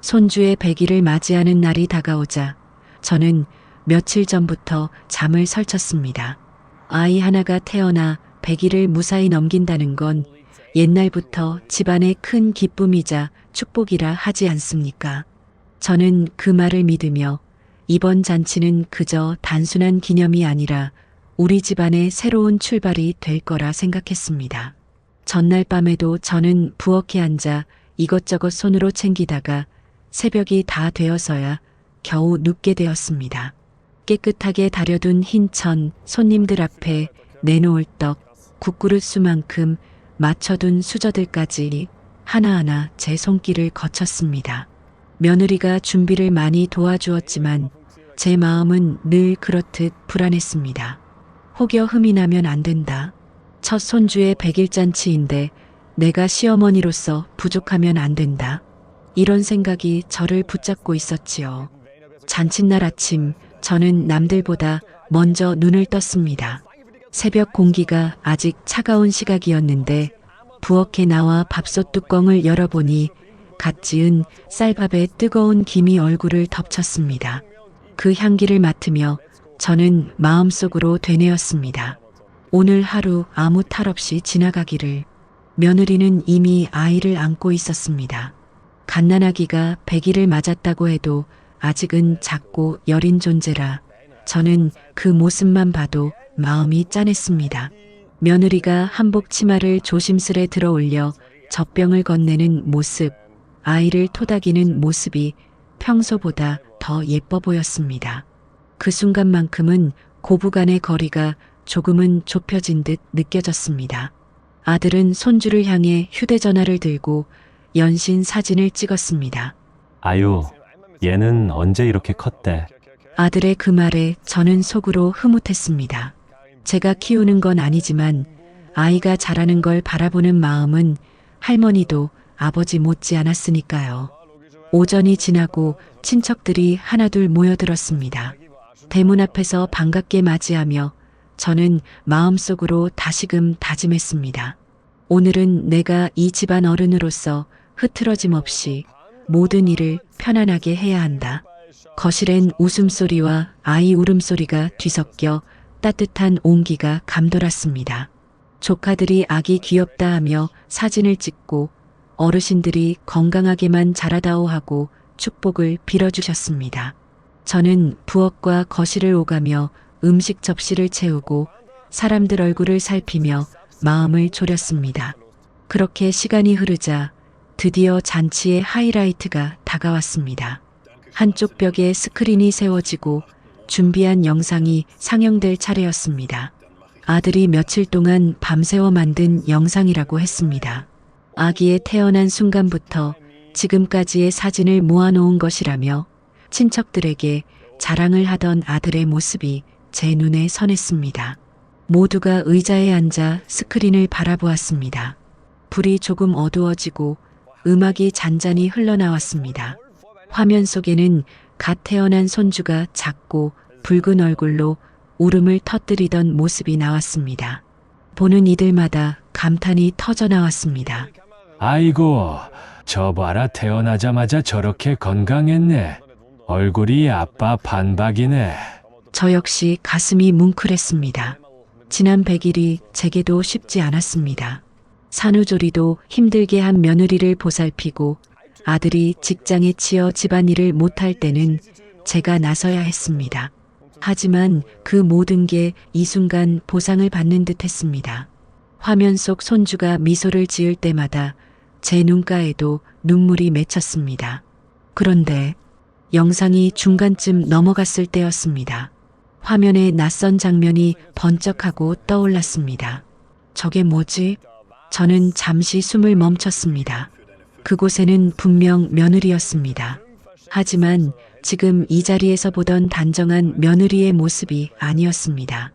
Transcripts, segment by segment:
손주의 100일을 맞이하는 날이 다가오자 저는 며칠 전부터 잠을 설쳤습니다. 아이 하나가 태어나 100일을 무사히 넘긴다는 건 옛날부터 집안의 큰 기쁨이자 축복이라 하지 않습니까? 저는 그 말을 믿으며 이번 잔치는 그저 단순한 기념이 아니라 우리 집안의 새로운 출발이 될 거라 생각했습니다. 전날 밤에도 저는 부엌에 앉아 이것저것 손으로 챙기다가 새벽이 다 되어서야 겨우 눕게 되었습니다. 깨끗하게 다려둔 흰천, 손님들 앞에 내놓을 떡, 국그릇 수만큼 맞춰둔 수저들까지 하나하나 제 손길을 거쳤습니다. 며느리가 준비를 많이 도와주었지만 제 마음은 늘 그렇듯 불안했습니다. 혹여 흠이 나면 안 된다. 첫 손주의 100일 잔치인데 내가 시어머니로서 부족하면 안 된다. 이런 생각이 저를 붙잡고 있었지요. 잔칫날 아침 저는 남들보다 먼저 눈을 떴습니다. 새벽 공기가 아직 차가운 시각이었는데 부엌에 나와 밥솥 뚜껑을 열어보니 갓 지은 쌀밥에 뜨거운 김이 얼굴을 덮쳤습니다. 그 향기를 맡으며 저는 마음속으로 되뇌었습니다. 오늘 하루 아무 탈 없이 지나가기를. 며느리는 이미 아이를 안고 있었습니다. 갓난아기가 100일을 맞았다고 해도 아직은 작고 여린 존재라 저는 그 모습만 봐도 마음이 짠했습니다. 며느리가 한복 치마를 조심스레 들어 올려 젖병을 건네는 모습, 아이를 토닥이는 모습이 평소보다 더 예뻐 보였습니다. 그 순간만큼은 고부간의 거리가 조금은 좁혀진 듯 느껴졌습니다. 아들은 손주를 향해 휴대전화를 들고 연신 사진을 찍었습니다. 아유, 얘는 언제 이렇게 컸대? 아들의 그 말에 저는 속으로 흐뭇했습니다. 제가 키우는 건 아니지만 아이가 자라는 걸 바라보는 마음은 할머니도 아버지 못지 않았으니까요. 오전이 지나고 친척들이 하나둘 모여들었습니다. 대문 앞에서 반갑게 맞이하며 저는 마음속으로 다시금 다짐했습니다. 오늘은 내가 이 집안 어른으로서 흐트러짐 없이 모든 일을 편안하게 해야 한다. 거실엔 웃음소리와 아이 울음소리가 뒤섞여 따뜻한 온기가 감돌았습니다. 조카들이 아기 귀엽다 하며 사진을 찍고 어르신들이 건강하게만 자라다오 하고 축복을 빌어주셨습니다. 저는 부엌과 거실을 오가며 음식 접시를 채우고 사람들 얼굴을 살피며 마음을 졸였습니다. 그렇게 시간이 흐르자 드디어 잔치의 하이라이트가 다가왔습니다. 한쪽 벽에 스크린이 세워지고 준비한 영상이 상영될 차례였습니다. 아들이 며칠 동안 밤새워 만든 영상이라고 했습니다. 아기의 태어난 순간부터 지금까지의 사진을 모아놓은 것이라며 친척들에게 자랑을 하던 아들의 모습이 제 눈에 선했습니다. 모두가 의자에 앉아 스크린을 바라보았습니다. 불이 조금 어두워지고 음악이 잔잔히 흘러나왔습니다. 화면 속에는 갓 태어난 손주가 작고 붉은 얼굴로 울음을 터뜨리던 모습이 나왔습니다. 보는 이들마다 감탄이 터져나왔습니다. 아이고, 저 봐라, 태어나자마자 저렇게 건강했네. 얼굴이 아빠 반박이네. 저 역시 가슴이 뭉클했습니다. 지난 100일이 제게도 쉽지 않았습니다. 산후조리도 힘들게 한 며느리를 보살피고 아들이 직장에 치여 집안일을 못할 때는 제가 나서야 했습니다. 하지만 그 모든 게 이 순간 보상을 받는 듯 했습니다. 화면 속 손주가 미소를 지을 때마다 제 눈가에도 눈물이 맺혔습니다. 그런데 영상이 중간쯤 넘어갔을 때였습니다. 화면에 낯선 장면이 번쩍하고 떠올랐습니다. 저게 뭐지? 저는 잠시 숨을 멈췄습니다. 그곳에는 분명 며느리였습니다. 하지만 지금 이 자리에서 보던 단정한 며느리의 모습이 아니었습니다.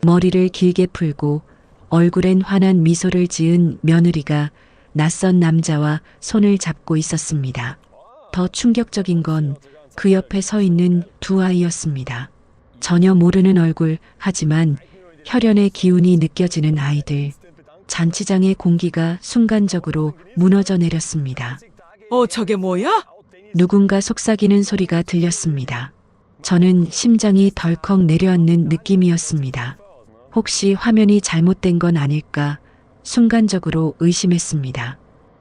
머리를 길게 풀고 얼굴엔 환한 미소를 지은 며느리가 낯선 남자와 손을 잡고 있었습니다. 더 충격적인 건 그 옆에 서 있는 두 아이였습니다. 전혀 모르는 얼굴, 하지만 혈연의 기운이 느껴지는 아이들. 잔치장의 공기가 순간적으로 무너져 내렸습니다. 저게 뭐야? 누군가 속삭이는 소리가 들렸습니다. 저는 심장이 덜컥 내려앉는 느낌이었습니다. 혹시 화면이 잘못된 건 아닐까 순간적으로 의심했습니다.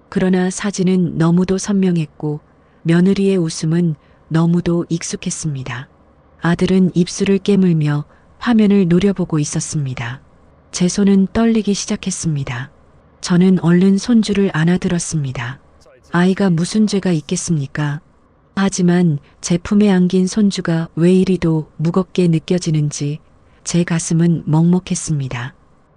그러나 사진은 너무도 선명했고 며느리의 웃음은 너무도 익숙했습니다. 아들은 입술을 깨물며 화면을 노려보고 있었습니다. 제 손은 떨리기 시작했습니다. 저는 얼른 손주를 안아들었습니다. 아이가 무슨 죄가 있겠습니까? 하지만 제 품에 안긴 손주가 왜 이리도 무겁게 느껴지는지 제 가슴은 먹먹했습니다.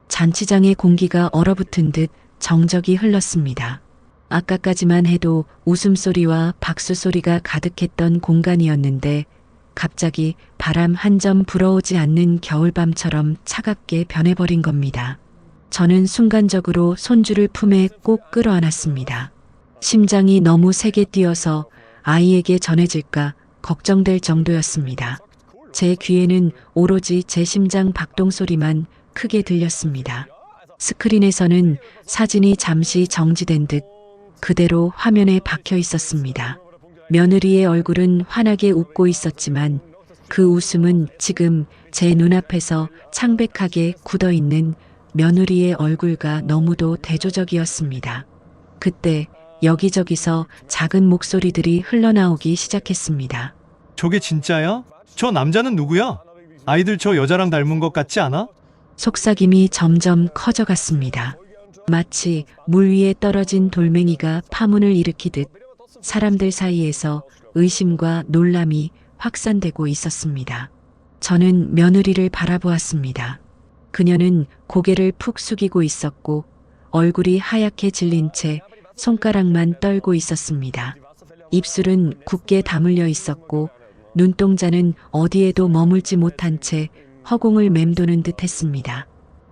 잔치장의 공기가 얼어붙은 듯 정적이 흘렀습니다. 아까까지만 해도 웃음소리와 박수소리가 가득했던 공간이었는데 갑자기 바람 한 점 불어오지 않는 겨울밤처럼 차갑게 변해버린 겁니다. 저는 순간적으로 손주를 품에 꼭 끌어안았습니다. 심장이 너무 세게 뛰어서 아이에게 전해질까 걱정될 정도였습니다. 제 귀에는 오로지 제 심장 박동 소리만 크게 들렸습니다. 스크린에서는 사진이 잠시 정지된 듯 그대로 화면에 박혀 있었습니다. 며느리의 얼굴은 환하게 웃고 있었지만 그 웃음은 지금 제 눈앞에서 창백하게 굳어 있는 며느리의 얼굴과 너무도 대조적이었습니다. 그때 여기저기서 작은 목소리들이 흘러나오기 시작했습니다. 저게 진짜야? 저 남자는 누구야? 아이들 저 여자랑 닮은 것 같지 않아? 속삭임이 점점 커져갔습니다. 마치 물 위에 떨어진 돌멩이가 파문을 일으키듯 사람들 사이에서 의심과 놀람이 확산되고 있었습니다. 저는 며느리를 바라보았습니다. 그녀는 고개를 푹 숙이고 있었고 얼굴이 하얗게 질린 채 손가락만 떨고 있었습니다. 입술은 굳게 다물려 있었고 눈동자는 어디에도 머물지 못한 채 허공을 맴도는 듯 했습니다.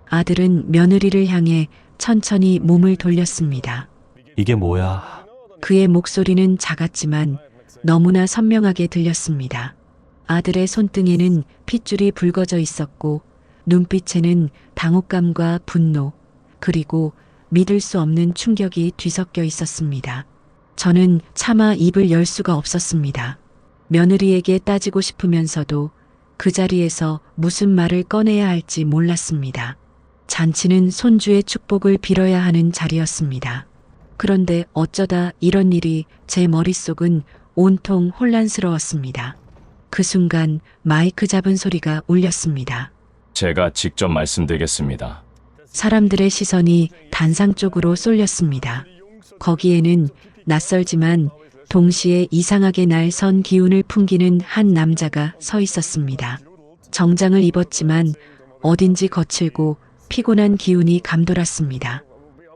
아들은 며느리를 향해 천천히 몸을 돌렸습니다. 이게 뭐야? 그의 목소리는 작았지만 너무나 선명하게 들렸습니다. 아들의 손등에는 핏줄이 붉어져 있었고 눈빛에는 당혹감과 분노 그리고 믿을 수 없는 충격이 뒤섞여 있었습니다. 저는 차마 입을 열 수가 없었습니다. 며느리에게 따지고 싶으면서도 그 자리에서 무슨 말을 꺼내야 할지 몰랐습니다. 잔치는 손주의 축복을 빌어야 하는 자리였습니다. 그런데 어쩌다 이런 일이 제 머릿속은 온통 혼란스러웠습니다. 그 순간 마이크 잡은 소리가 울렸습니다. 제가 직접 말씀드리겠습니다. 사람들의 시선이 단상 쪽으로 쏠렸습니다. 거기에는 낯설지만 동시에 이상하게 날 선 기운을 풍기는 한 남자가 서 있었습니다. 정장을 입었지만 어딘지 거칠고 피곤한 기운이 감돌았습니다.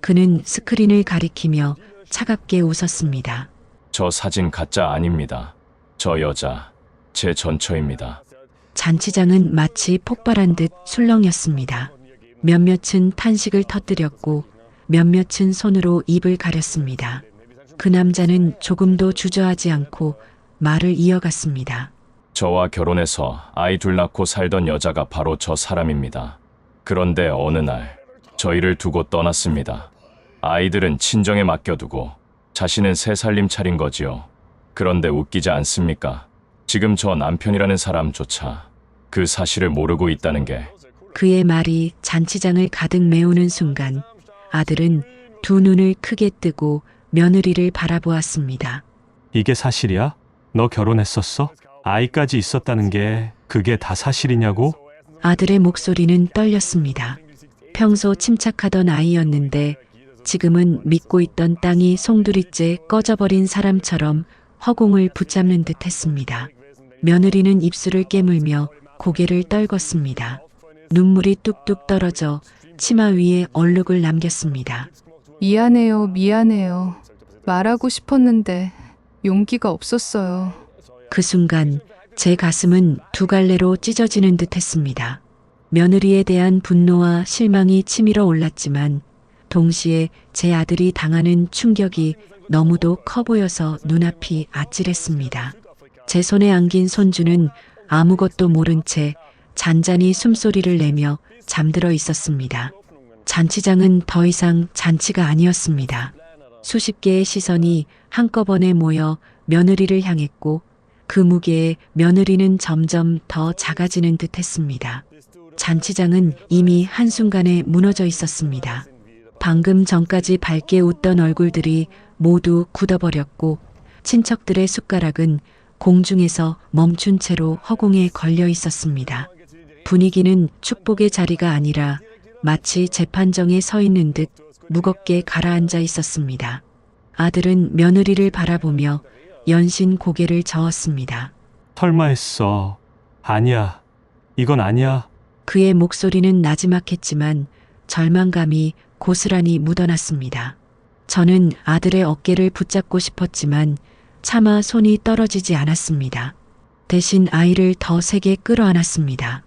그는 스크린을 가리키며 차갑게 웃었습니다. 저 사진 가짜 아닙니다. 저 여자, 제 전처입니다. 잔치장은 마치 폭발한 듯 술렁였습니다. 몇몇은 탄식을 터뜨렸고 몇몇은 손으로 입을 가렸습니다. 그 남자는 조금도 주저하지 않고 말을 이어갔습니다. 저와 결혼해서 아이 둘 낳고 살던 여자가 바로 저 사람입니다. 그런데 어느 날 저희를 두고 떠났습니다. 아이들은 친정에 맡겨두고 자신은 새 살림 차린 거지요. 그런데 웃기지 않습니까? 지금 저 남편이라는 사람조차 그 사실을 모르고 있다는 게. 그의 말이 잔치장을 가득 메우는 순간 아들은 두 눈을 크게 뜨고 며느리를 바라보았습니다. 이게 사실이야? 너 결혼했었어? 아이까지 있었다는 게 그게 다 사실이냐고? 아들의 목소리는 떨렸습니다. 평소 침착하던 아이였는데 지금은 믿고 있던 땅이 송두리째 꺼져버린 사람처럼 허공을 붙잡는 듯 했습니다. 며느리는 입술을 깨물며 고개를 떨궜습니다. 눈물이 뚝뚝 떨어져 치마 위에 얼룩을 남겼습니다. 미안해요, 미안해요. 말하고 싶었는데 용기가 없었어요. 그 순간 제 가슴은 두 갈래로 찢어지는 듯 했습니다. 며느리에 대한 분노와 실망이 치밀어 올랐지만 동시에 제 아들이 당하는 충격이 너무도 커 보여서 눈앞이 아찔했습니다. 제 손에 안긴 손주는 아무것도 모른 채 잔잔히 숨소리를 내며 잠들어 있었습니다. 잔치장은 더 이상 잔치가 아니었습니다. 수십 개의 시선이 한꺼번에 모여 며느리를 향했고 그 무게에 며느리는 점점 더 작아지는 듯 했습니다. 잔치장은 이미 한순간에 무너져 있었습니다. 방금 전까지 밝게 웃던 얼굴들이 모두 굳어버렸고 친척들의 숟가락은 공중에서 멈춘 채로 허공에 걸려 있었습니다. 분위기는 축복의 자리가 아니라 마치 재판정에 서 있는 듯 무겁게 가라앉아 있었습니다. 아들은 며느리를 바라보며 연신 고개를 저었습니다. 설마 했어. 아니야. 이건 아니야. 그의 목소리는 나지막했지만 절망감이 고스란히 묻어났습니다. 저는 아들의 어깨를 붙잡고 싶었지만 차마 손이 떨어지지 않았습니다. 대신 아이를 더 세게 끌어안았습니다.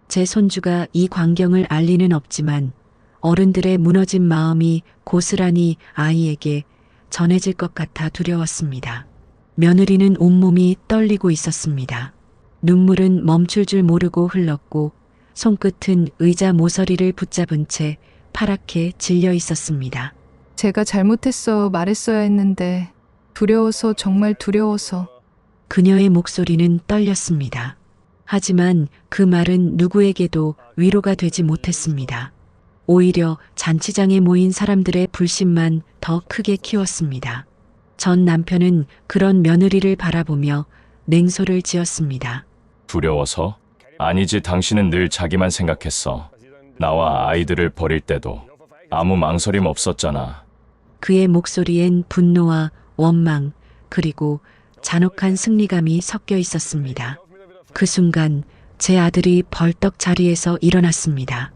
제 손주가 이 광경을 알 리는 없지만 어른들의 무너진 마음이 고스란히 아이에게 전해질 것 같아 두려웠습니다. 며느리는 온몸이 떨리고 있었습니다. 눈물은 멈출 줄 모르고 흘렀고 손끝은 의자 모서리를 붙잡은 채 파랗게 질려 있었습니다. 제가 잘못했어 말했어야 했는데 두려워서 정말 두려워서. 그녀의 목소리는 떨렸습니다. 하지만 그 말은 누구에게도 위로가 되지 못했습니다. 오히려 잔치장에 모인 사람들의 불신만 더 크게 키웠습니다. 전 남편은 그런 며느리를 바라보며 냉소를 지었습니다. 두려워서? 아니지, 당신은 늘 자기만 생각했어. 나와 아이들을 버릴 때도 아무 망설임 없었잖아. 그의 목소리엔 분노와 원망 그리고 잔혹한 승리감이 섞여 있었습니다. 그 순간 제 아들이 벌떡 자리에서 일어났습니다.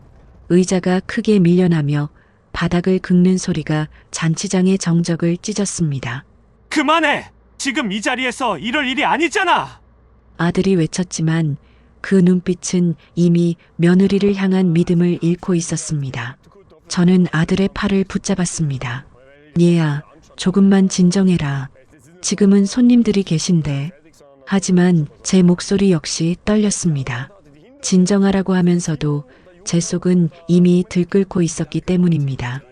의자가 크게 밀려나며 바닥을 긁는 소리가 잔치장의 정적을 찢었습니다. 그만해! 지금 이 자리에서 이럴 일이 아니잖아! 아들이 외쳤지만 그 눈빛은 이미 며느리를 향한 믿음을 잃고 있었습니다. 저는 아들의 팔을 붙잡았습니다. 얘야, 조금만 진정해라. 지금은 손님들이 계신데. 하지만 제 목소리 역시 떨렸습니다. 진정하라고 하면서도 제 속은 이미 들끓고 있었기 때문입니다.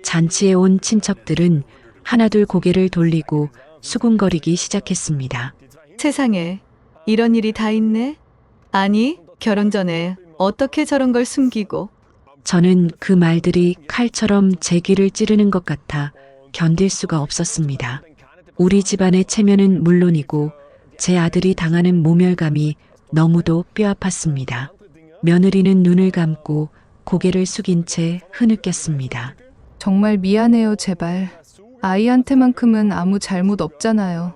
잔치에 온 친척들은 하나둘 고개를 돌리고 수군거리기 시작했습니다. 세상에 이런 일이 다 있네? 아니, 결혼 전에 어떻게 저런 걸 숨기고. 저는 그 말들이 칼처럼 제 귀를 찌르는 것 같아 견딜 수가 없었습니다. 우리 집안의 체면은 물론이고 제 아들이 당하는 모멸감이 너무도 뼈아팠습니다. 며느리는 눈을 감고 고개를 숙인 채 흐느꼈습니다. 정말 미안해요 제발. 아이한테만큼은 아무 잘못 없잖아요.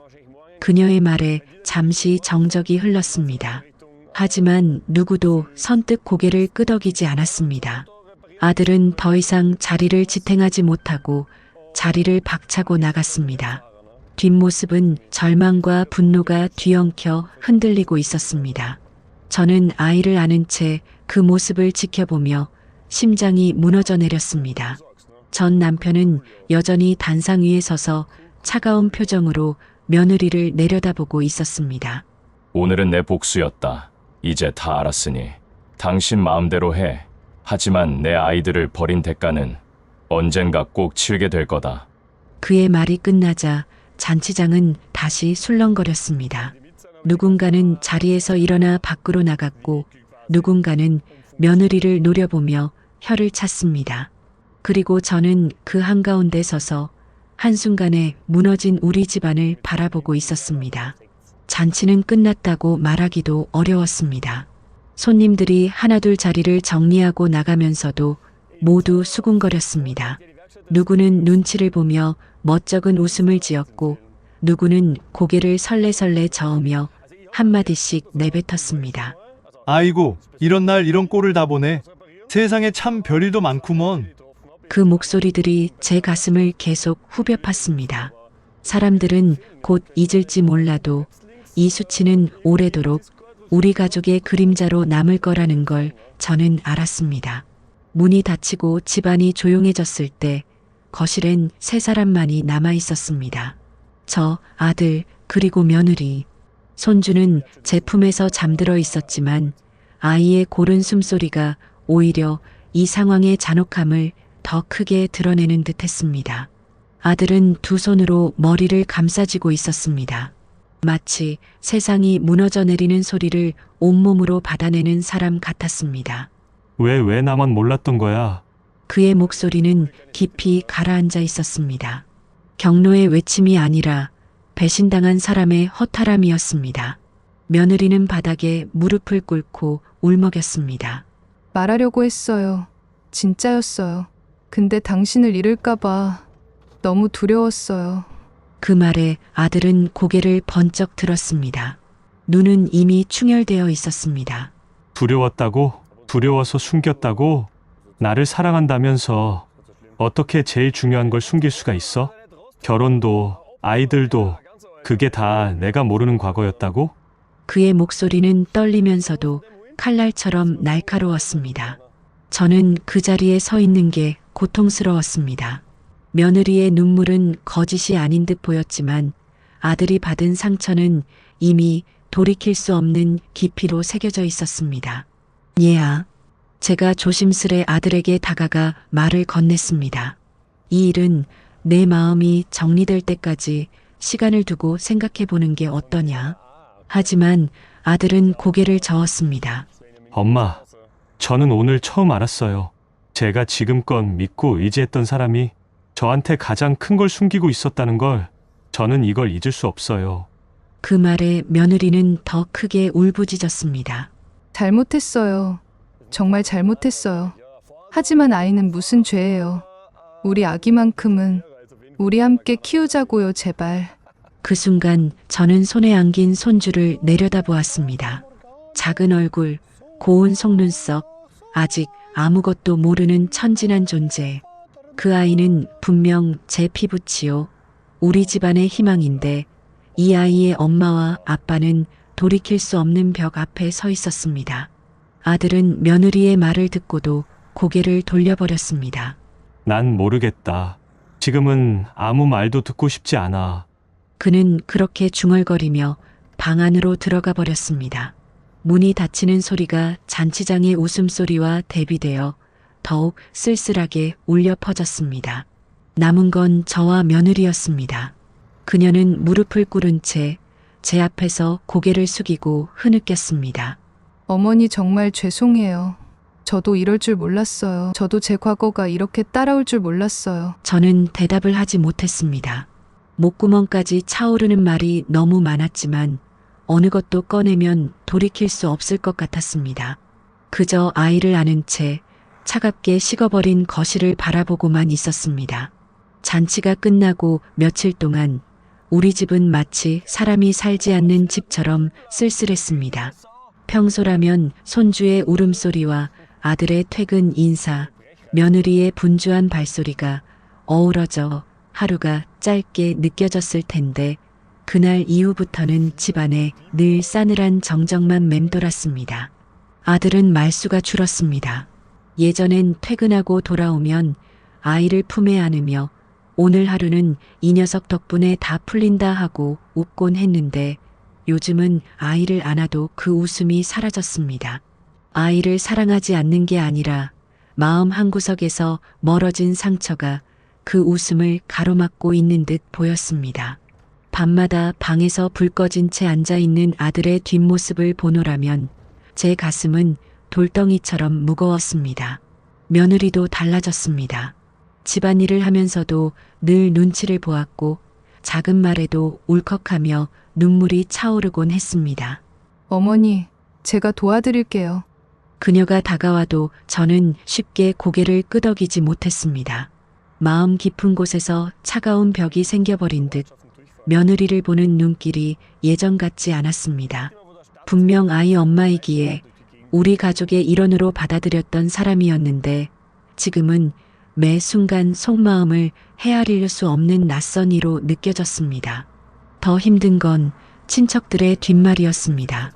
그녀의 말에 잠시 정적이 흘렀습니다. 하지만 누구도 선뜻 고개를 끄덕이지 않았습니다. 아들은 더 이상 자리를 지탱하지 못하고 자리를 박차고 나갔습니다. 뒷모습은 절망과 분노가 뒤엉켜 흔들리고 있었습니다. 저는 아이를 안은 채 그 모습을 지켜보며 심장이 무너져 내렸습니다. 전 남편은 여전히 단상 위에 서서 차가운 표정으로 며느리를 내려다보고 있었습니다. 오늘은 내 복수였다. 이제 다 알았으니 당신 마음대로 해. 하지만 내 아이들을 버린 대가는 언젠가 꼭 치르게 될 거다. 그의 말이 끝나자 잔치장은 다시 술렁거렸습니다. 누군가는 자리에서 일어나 밖으로 나갔고 누군가는 며느리를 노려보며 혀를 찼습니다. 그리고 저는 그 한가운데 서서 한순간에 무너진 우리 집안을 바라보고 있었습니다. 잔치는 끝났다고 말하기도 어려웠습니다. 손님들이 하나둘 자리를 정리하고 나가면서도 모두 수군거렸습니다. 누구는 눈치를 보며 멋쩍은 웃음을 지었고 누구는 고개를 설레설레 저으며 한마디씩 내뱉었습니다. 아이고, 이런 날 이런 꼴을 다 보네. 세상에 참 별일도 많구먼. 그 목소리들이 제 가슴을 계속 후벼 팠습니다. 사람들은 곧 잊을지 몰라도 이 수치는 오래도록 우리 가족의 그림자로 남을 거라는 걸 저는 알았습니다. 문이 닫히고 집안이 조용해졌을 때 거실엔 세 사람만이 남아 있었습니다. 저, 아들, 그리고 며느리. 손주는 제 품에서 잠들어 있었지만 아이의 고른 숨소리가 오히려 이 상황의 잔혹함을 더 크게 드러내는 듯 했습니다. 아들은 두 손으로 머리를 감싸쥐고 있었습니다. 마치 세상이 무너져 내리는 소리를 온몸으로 받아내는 사람 같았습니다. 왜 나만 몰랐던 거야? 그의 목소리는 깊이 가라앉아 있었습니다. 경로의 외침이 아니라 배신당한 사람의 허탈함이었습니다. 며느리는 바닥에 무릎을 꿇고 울먹였습니다. 말하려고 했어요. 진짜였어요. 근데 당신을 잃을까봐 너무 두려웠어요. 그 말에 아들은 고개를 번쩍 들었습니다. 눈은 이미 충혈되어 있었습니다. 두려웠다고? 두려워서 숨겼다고? 나를 사랑한다면서 어떻게 제일 중요한 걸 숨길 수가 있어? 결혼도, 아이들도, 그게 다 내가 모르는 과거였다고? 그의 목소리는 떨리면서도 칼날처럼 날카로웠습니다. 저는 그 자리에 서 있는 게 고통스러웠습니다. 며느리의 눈물은 거짓이 아닌 듯 보였지만 아들이 받은 상처는 이미 돌이킬 수 없는 깊이로 새겨져 있었습니다. 얘야. 제가 조심스레 아들에게 다가가 말을 건넸습니다. 이 일은 내 마음이 정리될 때까지 시간을 두고 생각해 보는 게 어떠냐. 하지만 아들은 고개를 저었습니다. 엄마, 저는 오늘 처음 알았어요. 제가 지금껏 믿고 의지했던 사람이 저한테 가장 큰 걸 숨기고 있었다는 걸. 저는 이걸 잊을 수 없어요. 그 말에 며느리는 더 크게 울부짖었습니다. 잘못했어요. 정말 잘못했어요. 하지만 아이는 무슨 죄예요. 우리 아기만큼은 우리 함께 키우자고요, 제발. 그 순간 저는 손에 안긴 손주를 내려다보았습니다. 작은 얼굴, 고운 속눈썹, 아직 아무것도 모르는 천진한 존재. 그 아이는 분명 제 피부치요. 우리 집안의 희망인데 이 아이의 엄마와 아빠는 돌이킬 수 없는 벽 앞에 서 있었습니다. 아들은 며느리의 말을 듣고도 고개를 돌려버렸습니다. 난 모르겠다. 지금은 아무 말도 듣고 싶지 않아. 그는 그렇게 중얼거리며 방 안으로 들어가 버렸습니다. 문이 닫히는 소리가 잔치장의 웃음소리와 대비되어 더욱 쓸쓸하게 울려 퍼졌습니다. 남은 건 저와 며느리였습니다. 그녀는 무릎을 꿇은 채 제 앞에서 고개를 숙이고 흐느꼈습니다. 어머니 정말 죄송해요. 저도 이럴 줄 몰랐어요. 저도 제 과거가 이렇게 따라올 줄 몰랐어요. 저는 대답을 하지 못했습니다. 목구멍까지 차오르는 말이 너무 많았지만 어느 것도 꺼내면 돌이킬 수 없을 것 같았습니다. 그저 아이를 안은 채 차갑게 식어버린 거실을 바라보고만 있었습니다. 잔치가 끝나고 며칠 동안 우리 집은 마치 사람이 살지 않는 집처럼 쓸쓸했습니다. 평소라면 손주의 울음소리와 아들의 퇴근 인사, 며느리의 분주한 발소리가 어우러져 하루가 짧게 느껴졌을 텐데 그날 이후부터는 집안에 늘 싸늘한 정적만 맴돌았습니다. 아들은 말수가 줄었습니다. 예전엔 퇴근하고 돌아오면 아이를 품에 안으며 오늘 하루는 이 녀석 덕분에 다 풀린다 하고 웃곤 했는데 요즘은 아이를 안아도 그 웃음이 사라졌습니다. 아이를 사랑하지 않는 게 아니라 마음 한구석에서 멀어진 상처가 그 웃음을 가로막고 있는 듯 보였습니다. 밤마다 방에서 불 꺼진 채 앉아있는 아들의 뒷모습을 보노라면 제 가슴은 돌덩이처럼 무거웠습니다. 며느리도 달라졌습니다. 집안일을 하면서도 늘 눈치를 보았고 작은 말에도 울컥하며 눈물이 차오르곤 했습니다. 어머니, 제가 도와드릴게요. 그녀가 다가와도 저는 쉽게 고개를 끄덕이지 못했습니다. 마음 깊은 곳에서 차가운 벽이 생겨버린 듯 며느리를 보는 눈길이 예전 같지 않았습니다. 분명 아이 엄마이기에 우리 가족의 일원으로 받아들였던 사람이었는데 지금은 매 순간 속마음을 헤아릴 수 없는 낯선 이로 느껴졌습니다. 더 힘든 건 친척들의 뒷말이었습니다.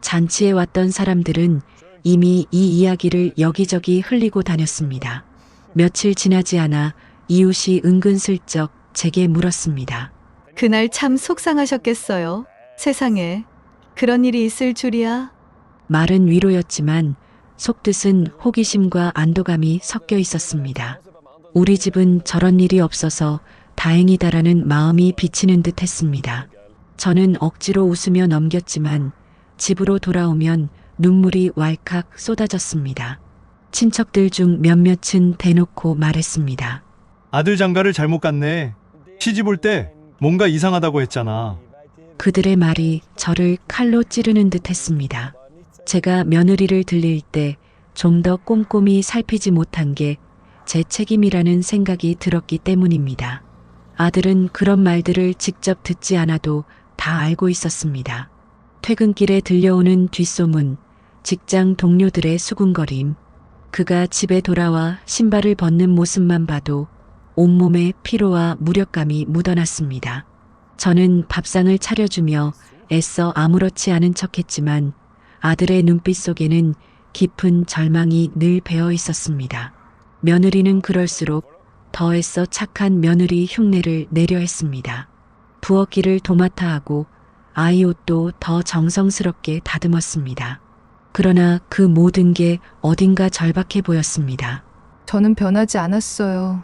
잔치에 왔던 사람들은 이미 이 이야기를 여기저기 흘리고 다녔습니다. 며칠 지나지 않아 이웃이 은근슬쩍 제게 물었습니다. 그날 참 속상하셨겠어요. 세상에 그런 일이 있을 줄이야. 말은 위로였지만 속뜻은 호기심과 안도감이 섞여 있었습니다. 우리 집은 저런 일이 없어서 다행이다라는 마음이 비치는 듯 했습니다. 저는 억지로 웃으며 넘겼지만 집으로 돌아오면 눈물이 왈칵 쏟아졌습니다. 친척들 중 몇몇은 대놓고 말했습니다. 아들 장가를 잘못 갔네. 시집 올 때 뭔가 이상하다고 했잖아. 그들의 말이 저를 칼로 찌르는 듯 했습니다. 제가 며느리를 들릴 때 좀 더 꼼꼼히 살피지 못한 게 제 책임이라는 생각이 들었기 때문입니다. 아들은 그런 말들을 직접 듣지 않아도 다 알고 있었습니다. 퇴근길에 들려오는 뒷소문, 직장 동료들의 수군거림, 그가 집에 돌아와 신발을 벗는 모습만 봐도 온몸에 피로와 무력감이 묻어났습니다. 저는 밥상을 차려주며 애써 아무렇지 않은 척했지만 아들의 눈빛 속에는 깊은 절망이 늘 배어 있었습니다. 며느리는 그럴수록 더 애써 착한 며느리 흉내를 내려 했습니다. 부엌일을 도맡아 하고 아이 옷도 더 정성스럽게 다듬었습니다. 그러나 그 모든 게 어딘가 절박해 보였습니다. 저는 변하지 않았어요.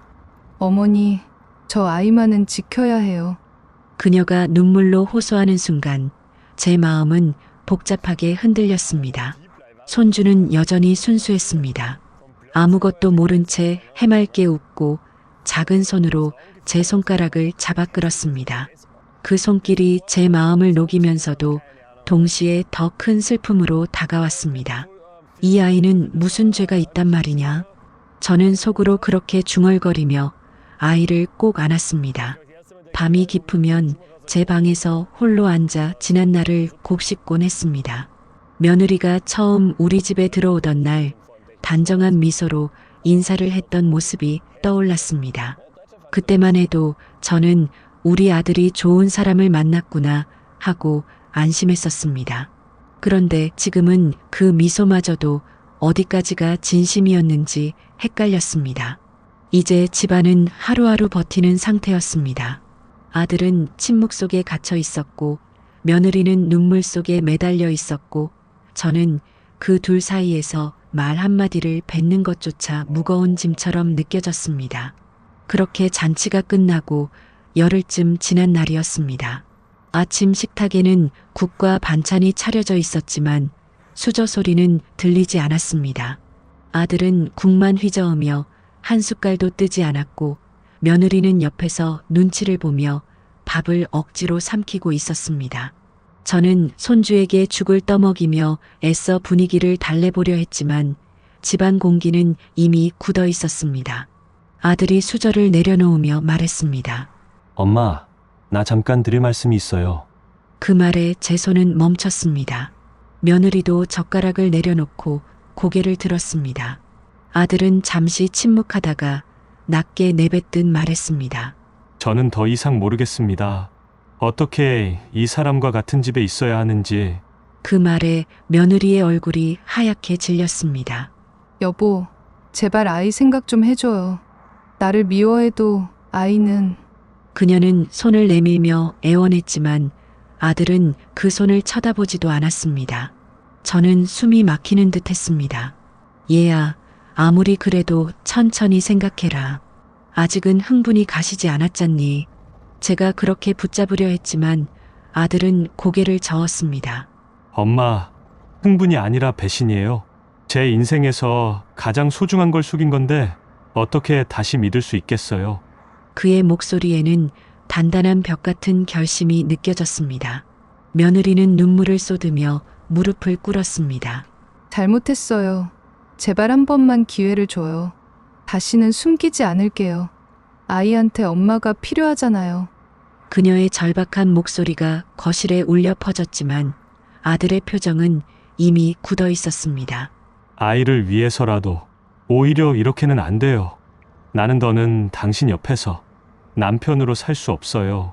어머니, 저 아이만은 지켜야 해요. 그녀가 눈물로 호소하는 순간 제 마음은 복잡하게 흔들렸습니다. 손주는 여전히 순수했습니다. 아무것도 모른 채 해맑게 웃고 작은 손으로 제 손가락을 잡아 끌었습니다. 그 손길이 제 마음을 녹이면서도 동시에 더 큰 슬픔으로 다가왔습니다. 이 아이는 무슨 죄가 있단 말이냐? 저는 속으로 그렇게 중얼거리며 아이를 꼭 안았습니다. 밤이 깊으면 제 방에서 홀로 앉아 지난 날을 곱씹곤 했습니다. 며느리가 처음 우리 집에 들어오던 날 단정한 미소로 인사를 했던 모습이 떠올랐습니다. 그때만 해도 저는 우리 아들이 좋은 사람을 만났구나 하고 안심했었습니다. 그런데 지금은 그 미소마저도 어디까지가 진심이었는지 헷갈렸습니다. 이제 집안은 하루하루 버티는 상태였습니다. 아들은 침묵 속에 갇혀 있었고 며느리는 눈물 속에 매달려 있었고 저는 그 둘 사이에서 말 한마디를 뱉는 것조차 무거운 짐처럼 느껴졌습니다. 그렇게 잔치가 끝나고 열흘쯤 지난 날이었습니다. 아침 식탁에는 국과 반찬이 차려져 있었지만 수저 소리는 들리지 않았습니다. 아들은 국만 휘저으며 한 숟갈도 뜨지 않았고 며느리는 옆에서 눈치를 보며 밥을 억지로 삼키고 있었습니다. 저는 손주에게 죽을 떠먹이며 애써 분위기를 달래보려 했지만 집안 공기는 이미 굳어 있었습니다. 아들이 수저를 내려놓으며 말했습니다. 엄마, 나 잠깐 드릴 말씀이 있어요. 그 말에 제 손은 멈췄습니다. 며느리도 젓가락을 내려놓고 고개를 들었습니다. 아들은 잠시 침묵하다가 낮게 내뱉듯 말했습니다. 저는 더 이상 모르겠습니다. 어떻게 이 사람과 같은 집에 있어야 하는지. 그 말에 며느리의 얼굴이 하얗게 질렸습니다. 여보, 제발 아이 생각 좀 해줘요. 나를 미워해도 아이는. 그녀는 손을 내밀며 애원했지만 아들은 그 손을 쳐다보지도 않았습니다. 저는 숨이 막히는 듯 했습니다. 얘야, 아무리 그래도 천천히 생각해라. 아직은 흥분이 가시지 않았잖니. 제가 그렇게 붙잡으려 했지만 아들은 고개를 저었습니다. 엄마, 흥분이 아니라 배신이에요. 제 인생에서 가장 소중한 걸 속인 건데 어떻게 다시 믿을 수 있겠어요? 그의 목소리에는 단단한 벽 같은 결심이 느껴졌습니다. 며느리는 눈물을 쏟으며 무릎을 꿇었습니다. 잘못했어요. 제발 한 번만 기회를 줘요. 다시는 숨기지 않을게요. 아이한테 엄마가 필요하잖아요. 그녀의 절박한 목소리가 거실에 울려 퍼졌지만 아들의 표정은 이미 굳어 있었습니다. 아이를 위해서라도 오히려 이렇게는 안 돼요. 나는 더는 당신 옆에서 남편으로 살 수 없어요.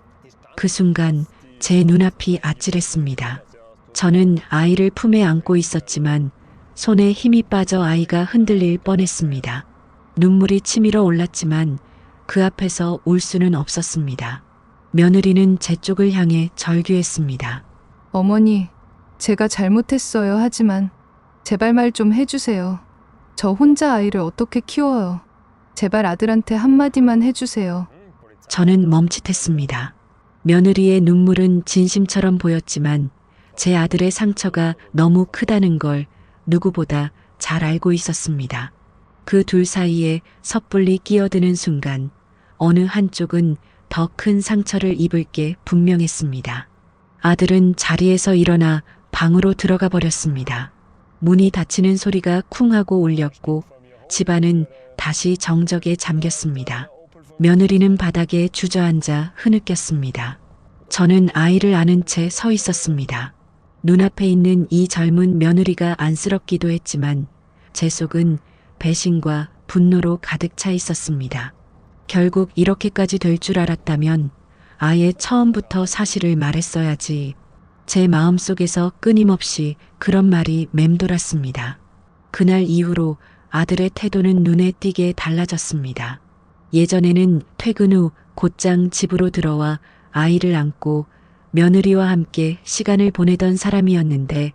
그 순간 제 눈앞이 아찔했습니다. 저는 아이를 품에 안고 있었지만 손에 힘이 빠져 아이가 흔들릴 뻔했습니다. 눈물이 치밀어 올랐지만 그 앞에서 울 수는 없었습니다. 며느리는 제 쪽을 향해 절규했습니다. 어머니, 제가 잘못했어요. 하지만 제발 말 좀 해주세요. 저 혼자 아이를 어떻게 키워요. 제발 아들한테 한마디만 해주세요. 저는 멈칫했습니다. 며느리의 눈물은 진심처럼 보였지만 제 아들의 상처가 너무 크다는 걸 누구보다 잘 알고 있었습니다. 그 둘 사이에 섣불리 끼어드는 순간 어느 한쪽은 더 큰 상처를 입을 게 분명했습니다. 아들은 자리에서 일어나 방으로 들어가 버렸습니다. 문이 닫히는 소리가 쿵 하고 울렸고 집안은 다시 정적에 잠겼습니다. 며느리는 바닥에 주저앉아 흐느꼈습니다. 저는 아이를 안은 채 서 있었습니다. 눈앞에 있는 이 젊은 며느리가 안쓰럽기도 했지만 제 속은 배신과 분노로 가득 차 있었습니다. 결국 이렇게까지 될 줄 알았다면 아예 처음부터 사실을 말했어야지. 제 마음속에서 끊임없이 그런 말이 맴돌았습니다. 그날 이후로 아들의 태도는 눈에 띄게 달라졌습니다. 예전에는 퇴근 후 곧장 집으로 들어와 아이를 안고 며느리와 함께 시간을 보내던 사람이었는데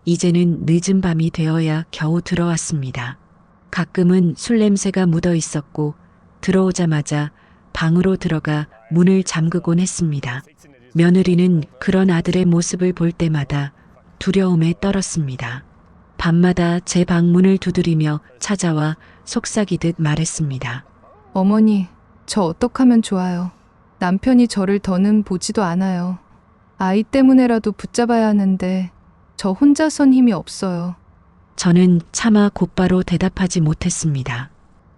이제는 늦은 밤이 되어야 겨우 들어왔습니다. 가끔은 술 냄새가 묻어 있었고 들어오자마자 방으로 들어가 문을 잠그곤 했습니다. 며느리는 그런 아들의 모습을 볼 때마다 두려움에 떨었습니다. 밤마다 제 방문을 두드리며 찾아와 속삭이듯 말했습니다. 어머니, 저 어떡하면 좋아요. 남편이 저를 더는 보지도 않아요. 아이 때문에라도 붙잡아야 하는데 저 혼자선 힘이 없어요. 저는 차마 곧바로 대답하지 못했습니다.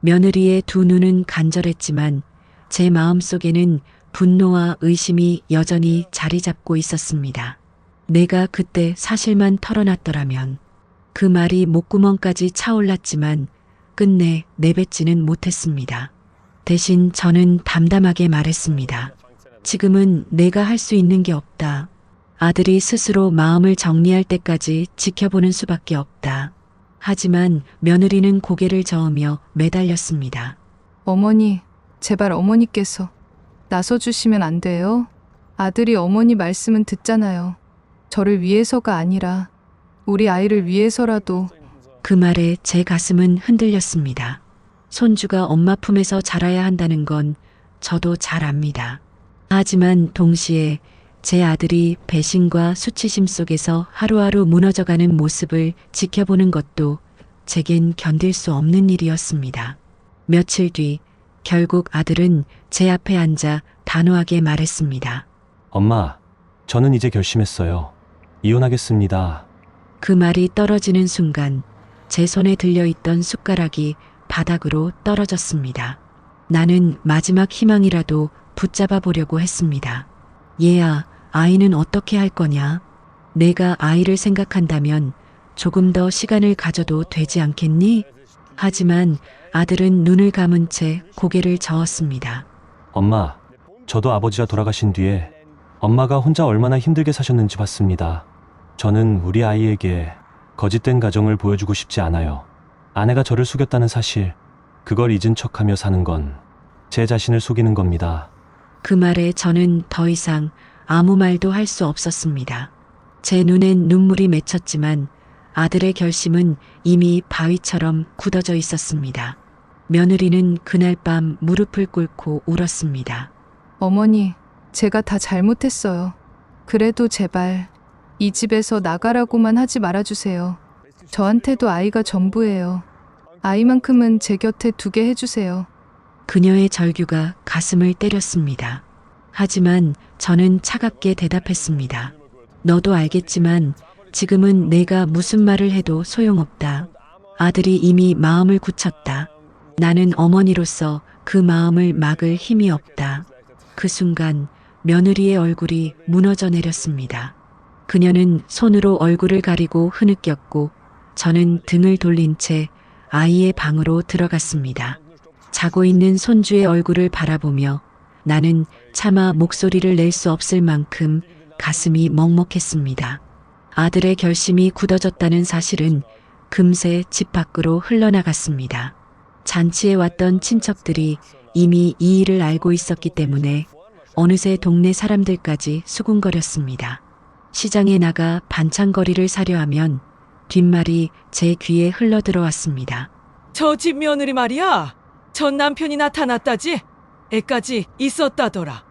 며느리의 두 눈은 간절했지만 제 마음속에는 분노와 의심이 여전히 자리 잡고 있었습니다. 내가 그때 사실만 털어놨더라면. 그 말이 목구멍까지 차올랐지만 끝내 내뱉지는 못했습니다. 대신 저는 담담하게 말했습니다. 지금은 내가 할 수 있는 게 없다. 아들이 스스로 마음을 정리할 때까지 지켜보는 수밖에 없다. 하지만 며느리는 고개를 저으며 매달렸습니다. 어머니, 제발 어머니께서 나서주시면 안 돼요? 아들이 어머니 말씀은 듣잖아요. 저를 위해서가 아니라 우리 아이를 위해서라도. 그 말에 제 가슴은 흔들렸습니다. 손주가 엄마 품에서 자라야 한다는 건 저도 잘 압니다. 하지만 동시에 제 아들이 배신과 수치심 속에서 하루하루 무너져가는 모습을 지켜보는 것도 제겐 견딜 수 없는 일이었습니다. 며칠 뒤 결국 아들은 제 앞에 앉아 단호하게 말했습니다. 엄마, 저는 이제 결심했어요. 이혼하겠습니다. 그 말이 떨어지는 순간 제 손에 들려있던 숟가락이 바닥으로 떨어졌습니다. 나는 마지막 희망이라도 붙잡아 보려고 했습니다. 얘야, 아이는 어떻게 할 거냐? 내가 아이를 생각한다면 조금 더 시간을 가져도 되지 않겠니? 하지만 아들은 눈을 감은 채 고개를 저었습니다. 엄마, 저도 아버지가 돌아가신 뒤에 엄마가 혼자 얼마나 힘들게 사셨는지 봤습니다. 저는 우리 아이에게 거짓된 가정을 보여주고 싶지 않아요. 아내가 저를 속였다는 사실, 그걸 잊은 척하며 사는 건 제 자신을 속이는 겁니다. 그 말에 저는 더 이상 아무 말도 할 수 없었습니다. 제 눈엔 눈물이 맺혔지만 아들의 결심은 이미 바위처럼 굳어져 있었습니다. 며느리는 그날 밤 무릎을 꿇고 울었습니다. 어머니, 제가 다 잘못했어요. 그래도 제발 이 집에서 나가라고만 하지 말아주세요. 저한테도 아이가 전부예요. 아이만큼은 제 곁에 두게 해주세요. 그녀의 절규가 가슴을 때렸습니다. 하지만 저는 차갑게 대답했습니다. 너도 알겠지만 지금은 내가 무슨 말을 해도 소용없다. 아들이 이미 마음을 굳혔다. 나는 어머니로서 그 마음을 막을 힘이 없다. 그 순간 며느리의 얼굴이 무너져 내렸습니다. 그녀는 손으로 얼굴을 가리고 흐느꼈고 저는 등을 돌린 채 아이의 방으로 들어갔습니다. 자고 있는 손주의 얼굴을 바라보며 나는 차마 목소리를 낼 수 없을 만큼 가슴이 먹먹했습니다. 아들의 결심이 굳어졌다는 사실은 금세 집 밖으로 흘러나갔습니다. 잔치에 왔던 친척들이 이미 이 일을 알고 있었기 때문에 어느새 동네 사람들까지 수군거렸습니다. 시장에 나가 반찬거리를 사려 하면 뒷말이 제 귀에 흘러들어왔습니다. 저 집 며느리 말이야. 전 남편이 나타났다지? 애까지 있었다더라.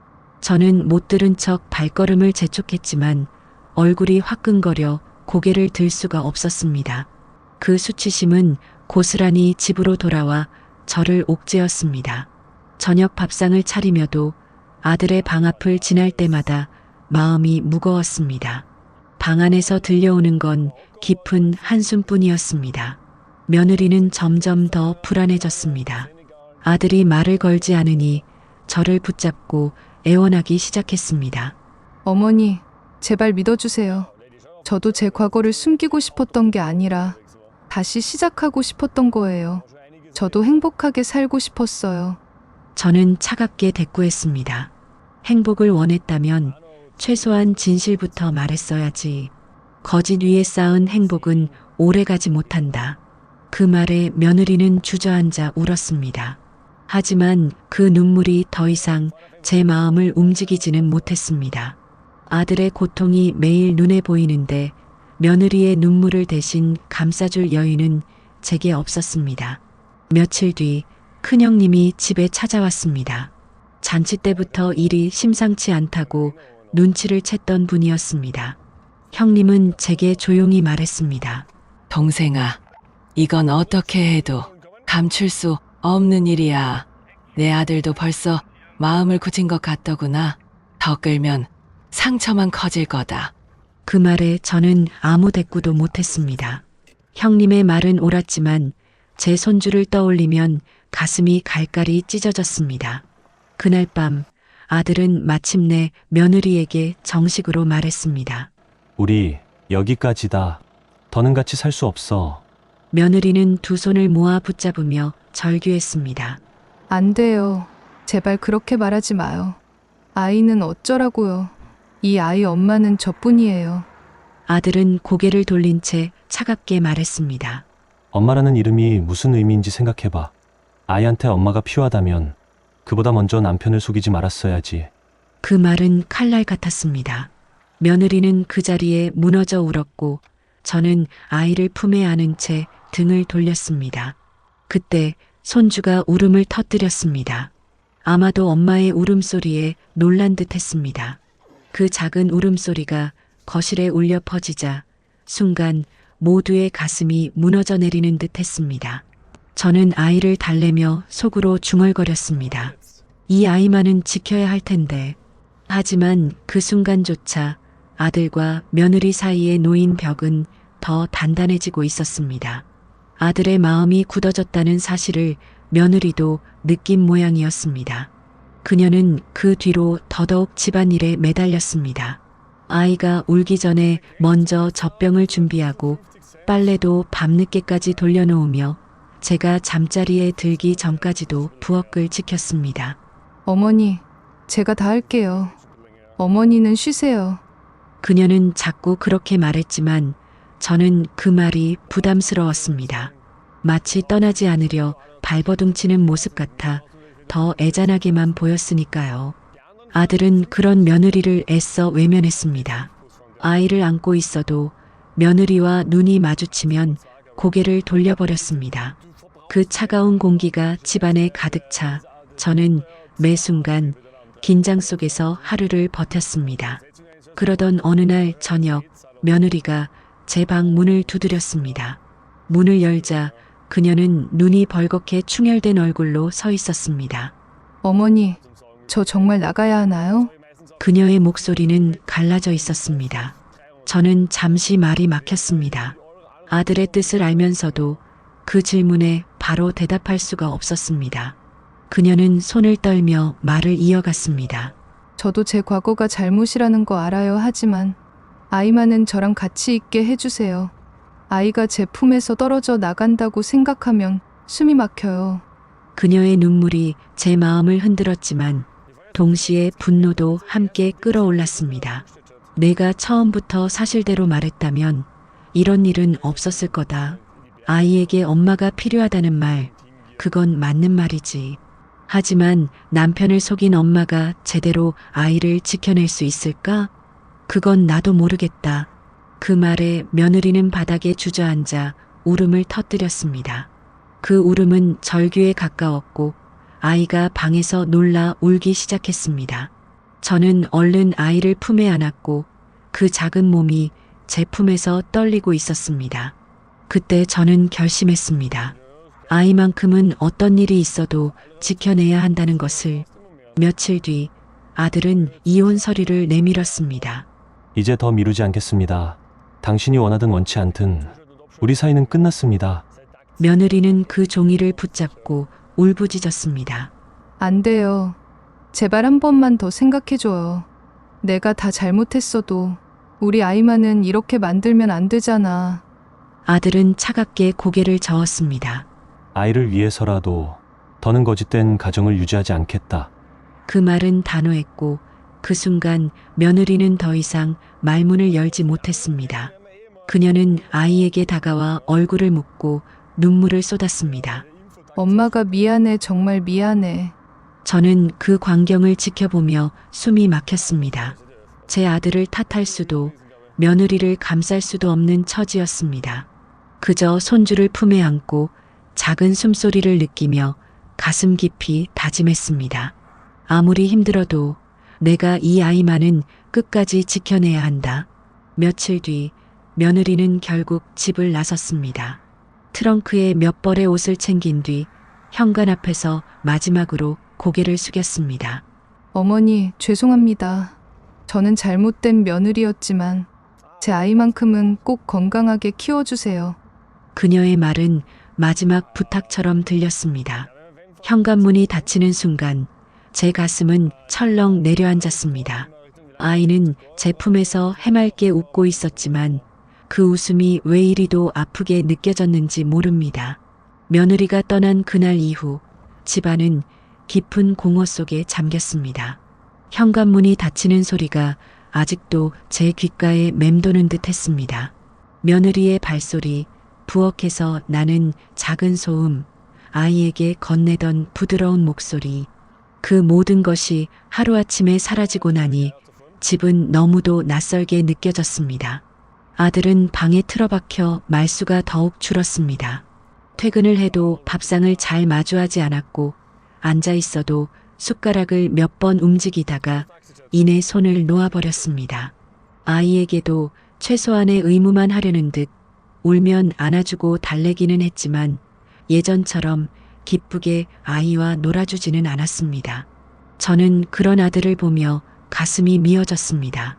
저는 못 들은 척 발걸음을 재촉했지만 얼굴이 화끈거려 고개를 들 수가 없었습니다. 그 수치심은 고스란히 집으로 돌아와 저를 옥죄었습니다. 저녁 밥상을 차리며도 아들의 방 앞을 지날 때마다 마음이 무거웠습니다. 방 안에서 들려오는 건 깊은 한숨뿐이었습니다. 며느리는 점점 더 불안해졌습니다. 아들이 말을 걸지 않으니 저를 붙잡고 애원하기 시작했습니다. 어머니, 제발 믿어주세요. 저도 제 과거를 숨기고 싶었던 게 아니라 다시 시작하고 싶었던 거예요. 저도 행복하게 살고 싶었어요. 저는 차갑게 대꾸했습니다. 행복을 원했다면 최소한 진실부터 말했어야지. 거짓 위에 쌓은 행복은 오래가지 못한다. 그 말에 며느리는 주저앉아 울었습니다. 하지만 그 눈물이 더 이상 제 마음을 움직이지는 못했습니다. 아들의 고통이 매일 눈에 보이는데 며느리의 눈물을 대신 감싸줄 여유는 제게 없었습니다. 며칠 뒤 큰형님이 집에 찾아왔습니다. 잔치 때부터 일이 심상치 않다고 눈치를 챘던 분이었습니다. 형님은 제게 조용히 말했습니다. 동생아, 이건 어떻게 해도 감출 수 없는 일이야. 내 아들도 벌써 마음을 굳힌 것 같더구나. 더 끌면 상처만 커질 거다. 그 말에 저는 아무 대꾸도 못했습니다. 형님의 말은 옳았지만 제 손주를 떠올리면 가슴이 갈갈이 찢어졌습니다. 그날 밤 아들은 마침내 며느리에게 정식으로 말했습니다. 우리 여기까지다. 더는 같이 살 수 없어. 며느리는 두 손을 모아 붙잡으며 절규했습니다. 안 돼요. 제발 그렇게 말하지 마요. 아이는 어쩌라고요. 이 아이 엄마는 저뿐이에요. 아들은 고개를 돌린 채 차갑게 말했습니다. 엄마라는 이름이 무슨 의미인지 생각해봐. 아이한테 엄마가 필요하다면 그보다 먼저 남편을 속이지 말았어야지. 그 말은 칼날 같았습니다. 며느리는 그 자리에 무너져 울었고 저는 아이를 품에 안은 채 등을 돌렸습니다. 그때 손주가 울음을 터뜨렸습니다. 아마도 엄마의 울음소리에 놀란 듯 했습니다. 그 작은 울음소리가 거실에 울려 퍼지자 순간 모두의 가슴이 무너져 내리는 듯 했습니다. 저는 아이를 달래며 속으로 중얼거렸습니다. 이 아이만은 지켜야 할 텐데. 하지만 그 순간조차 아들과 며느리 사이에 놓인 벽은 더 단단해지고 있었습니다. 아들의 마음이 굳어졌다는 사실을 며느리도 느낀 모양이었습니다. 그녀는 그 뒤로 더더욱 집안일에 매달렸습니다. 아이가 울기 전에 먼저 젖병을 준비하고 빨래도 밤늦게까지 돌려놓으며 제가 잠자리에 들기 전까지도 부엌을 지켰습니다. 어머니, 제가 다 할게요. 어머니는 쉬세요. 그녀는 자꾸 그렇게 말했지만 저는 그 말이 부담스러웠습니다. 마치 떠나지 않으려 발버둥치는 모습 같아 더 애잔하게만 보였으니까요. 아들은 그런 며느리를 애써 외면했습니다. 아이를 안고 있어도 며느리와 눈이 마주치면 고개를 돌려버렸습니다. 그 차가운 공기가 집안에 가득 차 저는 매 순간 긴장 속에서 하루를 버텼습니다. 그러던 어느 날 저녁 며느리가 제 방 문을 두드렸습니다. 문을 열자 그녀는 눈이 벌겋게 충혈된 얼굴로 서 있었습니다. 어머니, 저 정말 나가야 하나요? 그녀의 목소리는 갈라져 있었습니다. 저는 잠시 말이 막혔습니다. 아들의 뜻을 알면서도 그 질문에 바로 대답할 수가 없었습니다. 그녀는 손을 떨며 말을 이어갔습니다. 저도 제 과거가 잘못이라는 거 알아요. 하지만 아이만은 저랑 같이 있게 해주세요. 아이가 제 품에서 떨어져 나간다고 생각하면 숨이 막혀요. 그녀의 눈물이 제 마음을 흔들었지만 동시에 분노도 함께 끌어올랐습니다. 내가 처음부터 사실대로 말했다면 이런 일은 없었을 거다. 아이에게 엄마가 필요하다는 말, 그건 맞는 말이지. 하지만 남편을 속인 엄마가 제대로 아이를 지켜낼 수 있을까? 그건 나도 모르겠다. 그 말에 며느리는 바닥에 주저앉아 울음을 터뜨렸습니다. 그 울음은 절규에 가까웠고 아이가 방에서 놀라 울기 시작했습니다. 저는 얼른 아이를 품에 안았고 그 작은 몸이 제 품에서 떨리고 있었습니다. 그때 저는 결심했습니다. 아이만큼은 어떤 일이 있어도 지켜내야 한다는 것을. 며칠 뒤 아들은 이혼 서류를 내밀었습니다. 이제 더 미루지 않겠습니다. 당신이 원하든 원치 않든 우리 사이는 끝났습니다. 며느리는 그 종이를 붙잡고 울부짖었습니다. 안 돼요. 제발 한 번만 더 생각해줘요. 내가 다 잘못했어도 우리 아이만은 이렇게 만들면 안 되잖아. 아들은 차갑게 고개를 저었습니다. 아이를 위해서라도 더는 거짓된 가정을 유지하지 않겠다. 그 말은 단호했고 그 순간 며느리는 더 이상 말문을 열지 못했습니다. 그녀는 아이에게 다가와 얼굴을 묶고 눈물을 쏟았습니다. 엄마가 미안해, 정말 미안해. 저는 그 광경을 지켜보며 숨이 막혔습니다. 제 아들을 탓할 수도 며느리를 감쌀 수도 없는 처지였습니다. 그저 손주를 품에 안고 작은 숨소리를 느끼며 가슴 깊이 다짐했습니다. 아무리 힘들어도 내가 이 아이만은 끝까지 지켜내야 한다. 며칠 뒤 며느리는 결국 집을 나섰습니다. 트렁크에 몇 벌의 옷을 챙긴 뒤 현관 앞에서 마지막으로 고개를 숙였습니다. 어머니, 죄송합니다. 저는 잘못된 며느리였지만 제 아이만큼은 꼭 건강하게 키워주세요. 그녀의 말은 마지막 부탁처럼 들렸습니다. 현관문이 닫히는 순간 제 가슴은 철렁 내려앉았습니다. 아이는 제 품에서 해맑게 웃고 있었지만 그 웃음이 왜 이리도 아프게 느껴졌는지 모릅니다. 며느리가 떠난 그날 이후 집안은 깊은 공허 속에 잠겼습니다. 현관문이 닫히는 소리가 아직도 제 귓가에 맴도는 듯 했습니다. 며느리의 발소리, 부엌에서 나는 작은 소음, 아이에게 건네던 부드러운 목소리, 그 모든 것이 하루아침에 사라지고 나니 집은 너무도 낯설게 느껴졌습니다. 아들은 방에 틀어박혀 말수가 더욱 줄었습니다. 퇴근을 해도 밥상을 잘 마주하지 않았고 앉아 있어도 숟가락을 몇 번 움직이다가 이내 손을 놓아버렸습니다. 아이에게도 최소한의 의무만 하려는 듯 울면 안아주고 달래기는 했지만 예전처럼 기쁘게 아이와 놀아주지는 않았습니다. 저는 그런 아들을 보며 가슴이 미어졌습니다.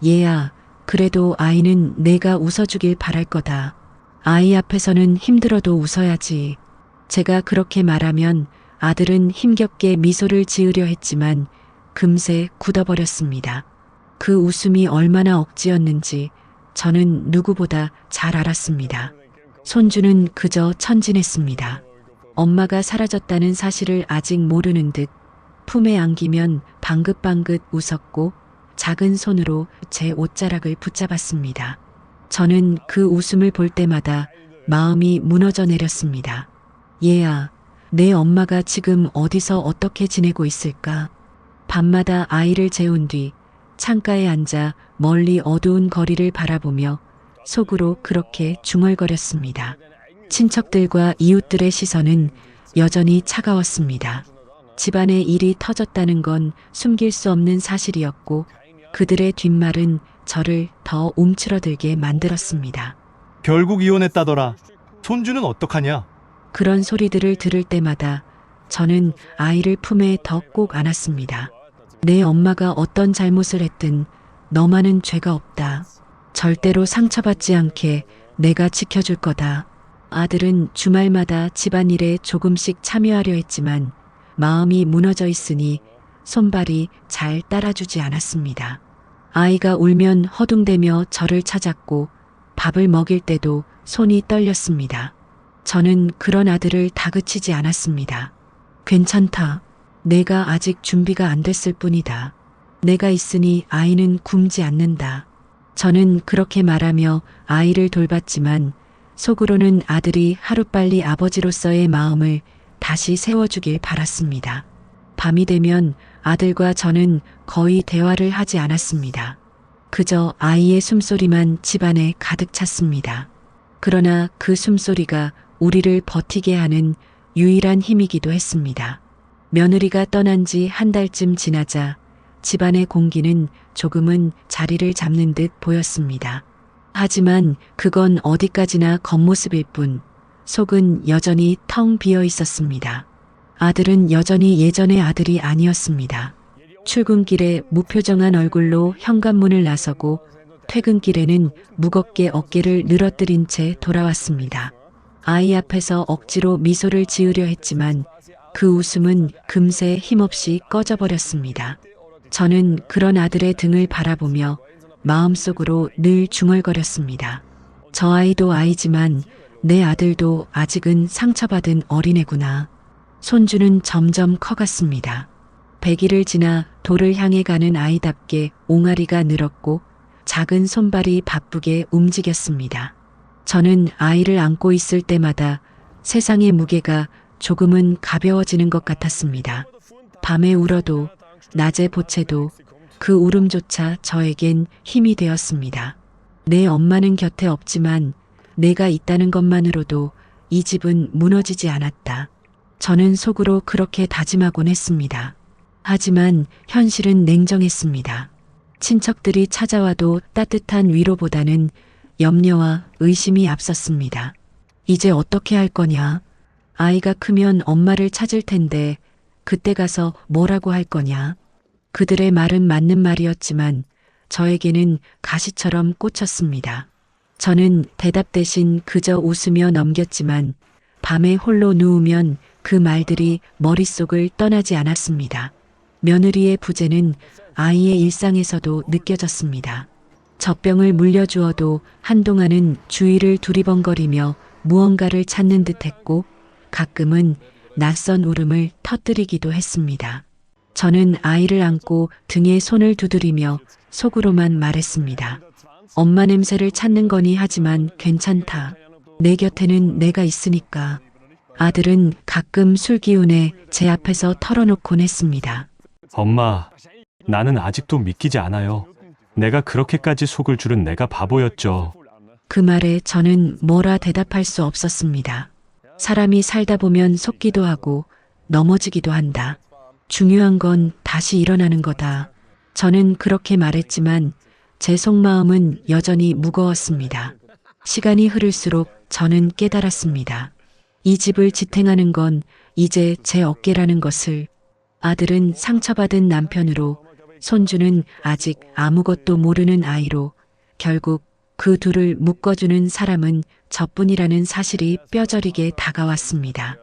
얘야, 그래도 아이는 내가 웃어주길 바랄 거다. 아이 앞에서는 힘들어도 웃어야지. 제가 그렇게 말하면 아들은 힘겹게 미소를 지으려 했지만 금세 굳어버렸습니다. 그 웃음이 얼마나 억지였는지 저는 누구보다 잘 알았습니다. 손주는 그저 천진했습니다. 엄마가 사라졌다는 사실을 아직 모르는 듯 품에 안기면 방긋방긋 웃었고 작은 손으로 제 옷자락을 붙잡았습니다. 저는 그 웃음을 볼 때마다 마음이 무너져 내렸습니다. 얘야, 내 엄마가 지금 어디서 어떻게 지내고 있을까? 밤마다 아이를 재운 뒤 창가에 앉아 멀리 어두운 거리를 바라보며 속으로 그렇게 중얼거렸습니다. 친척들과 이웃들의 시선은 여전히 차가웠습니다. 집안의 일이 터졌다는 건 숨길 수 없는 사실이었고 그들의 뒷말은 저를 더 움츠러들게 만들었습니다. 결국 이혼했다더라. 손주는 어떡하냐? 그런 소리들을 들을 때마다 저는 아이를 품에 더 꼭 안았습니다. 내 엄마가 어떤 잘못을 했든 너만은 죄가 없다. 절대로 상처받지 않게 내가 지켜줄 거다. 아들은 주말마다 집안일에 조금씩 참여하려 했지만 마음이 무너져 있으니 손발이 잘 따라주지 않았습니다. 아이가 울면 허둥대며 저를 찾았고 밥을 먹일 때도 손이 떨렸습니다. 저는 그런 아들을 다그치지 않았습니다. 괜찮다. 내가 아직 준비가 안 됐을 뿐이다. 내가 있으니 아이는 굶지 않는다. 저는 그렇게 말하며 아이를 돌봤지만 속으로는 아들이 하루빨리 아버지로서의 마음을 다시 세워주길 바랐습니다. 밤이 되면 아들과 저는 거의 대화를 하지 않았습니다. 그저 아이의 숨소리만 집안에 가득 찼습니다. 그러나 그 숨소리가 우리를 버티게 하는 유일한 힘이기도 했습니다. 며느리가 떠난 지 한 달쯤 지나자 집안의 공기는 조금은 자리를 잡는 듯 보였습니다. 하지만 그건 어디까지나 겉모습일 뿐 속은 여전히 텅 비어 있었습니다. 아들은 여전히 예전의 아들이 아니었습니다. 출근길에 무표정한 얼굴로 현관문을 나서고 퇴근길에는 무겁게 어깨를 늘어뜨린 채 돌아왔습니다. 아이 앞에서 억지로 미소를 지으려 했지만 그 웃음은 금세 힘없이 꺼져버렸습니다. 저는 그런 아들의 등을 바라보며 마음속으로 늘 중얼거렸습니다. 저 아이도 아이지만 내 아들도 아직은 상처받은 어린애구나. 손주는 점점 커갔습니다. 100일을 지나 돌을 향해 가는 아이답게 옹알이가 늘었고 작은 손발이 바쁘게 움직였습니다. 저는 아이를 안고 있을 때마다 세상의 무게가 조금은 가벼워지는 것 같았습니다. 밤에 울어도 낮에 보채도 그 울음조차 저에겐 힘이 되었습니다. 내 엄마는 곁에 없지만 내가 있다는 것만으로도 이 집은 무너지지 않았다. 저는 속으로 그렇게 다짐하곤 했습니다. 하지만 현실은 냉정했습니다. 친척들이 찾아와도 따뜻한 위로보다는 염려와 의심이 앞섰습니다. 이제 어떻게 할 거냐? 아이가 크면 엄마를 찾을 텐데 그때 가서 뭐라고 할 거냐? 그들의 말은 맞는 말이었지만 저에게는 가시처럼 꽂혔습니다. 저는 대답 대신 그저 웃으며 넘겼지만 밤에 홀로 누우면 그 말들이 머릿속을 떠나지 않았습니다. 며느리의 부재는 아이의 일상에서도 느껴졌습니다. 젖병을 물려주어도 한동안은 주위를 두리번거리며 무언가를 찾는 듯했고 가끔은 낯선 울음을 터뜨리기도 했습니다. 저는 아이를 안고 등에 손을 두드리며 속으로만 말했습니다. 엄마 냄새를 찾는 거니 하지만 괜찮다. 내 곁에는 내가 있으니까. 아들은 가끔 술 기운에 제 앞에서 털어놓곤 했습니다. 엄마, 나는 아직도 믿기지 않아요. 내가 그렇게까지 속을 줄은 내가 바보였죠. 그 말에 저는 뭐라 대답할 수 없었습니다. 사람이 살다 보면 속기도 하고 넘어지기도 한다. 중요한 건 다시 일어나는 거다. 저는 그렇게 말했지만 제 속마음은 여전히 무거웠습니다. 시간이 흐를수록 저는 깨달았습니다. 이 집을 지탱하는 건 이제 제 어깨라는 것을. 아들은 상처받은 남편으로, 손주는 아직 아무것도 모르는 아이로, 결국 그 둘을 묶어주는 사람은 저뿐이라는 사실이 뼈저리게 다가왔습니다.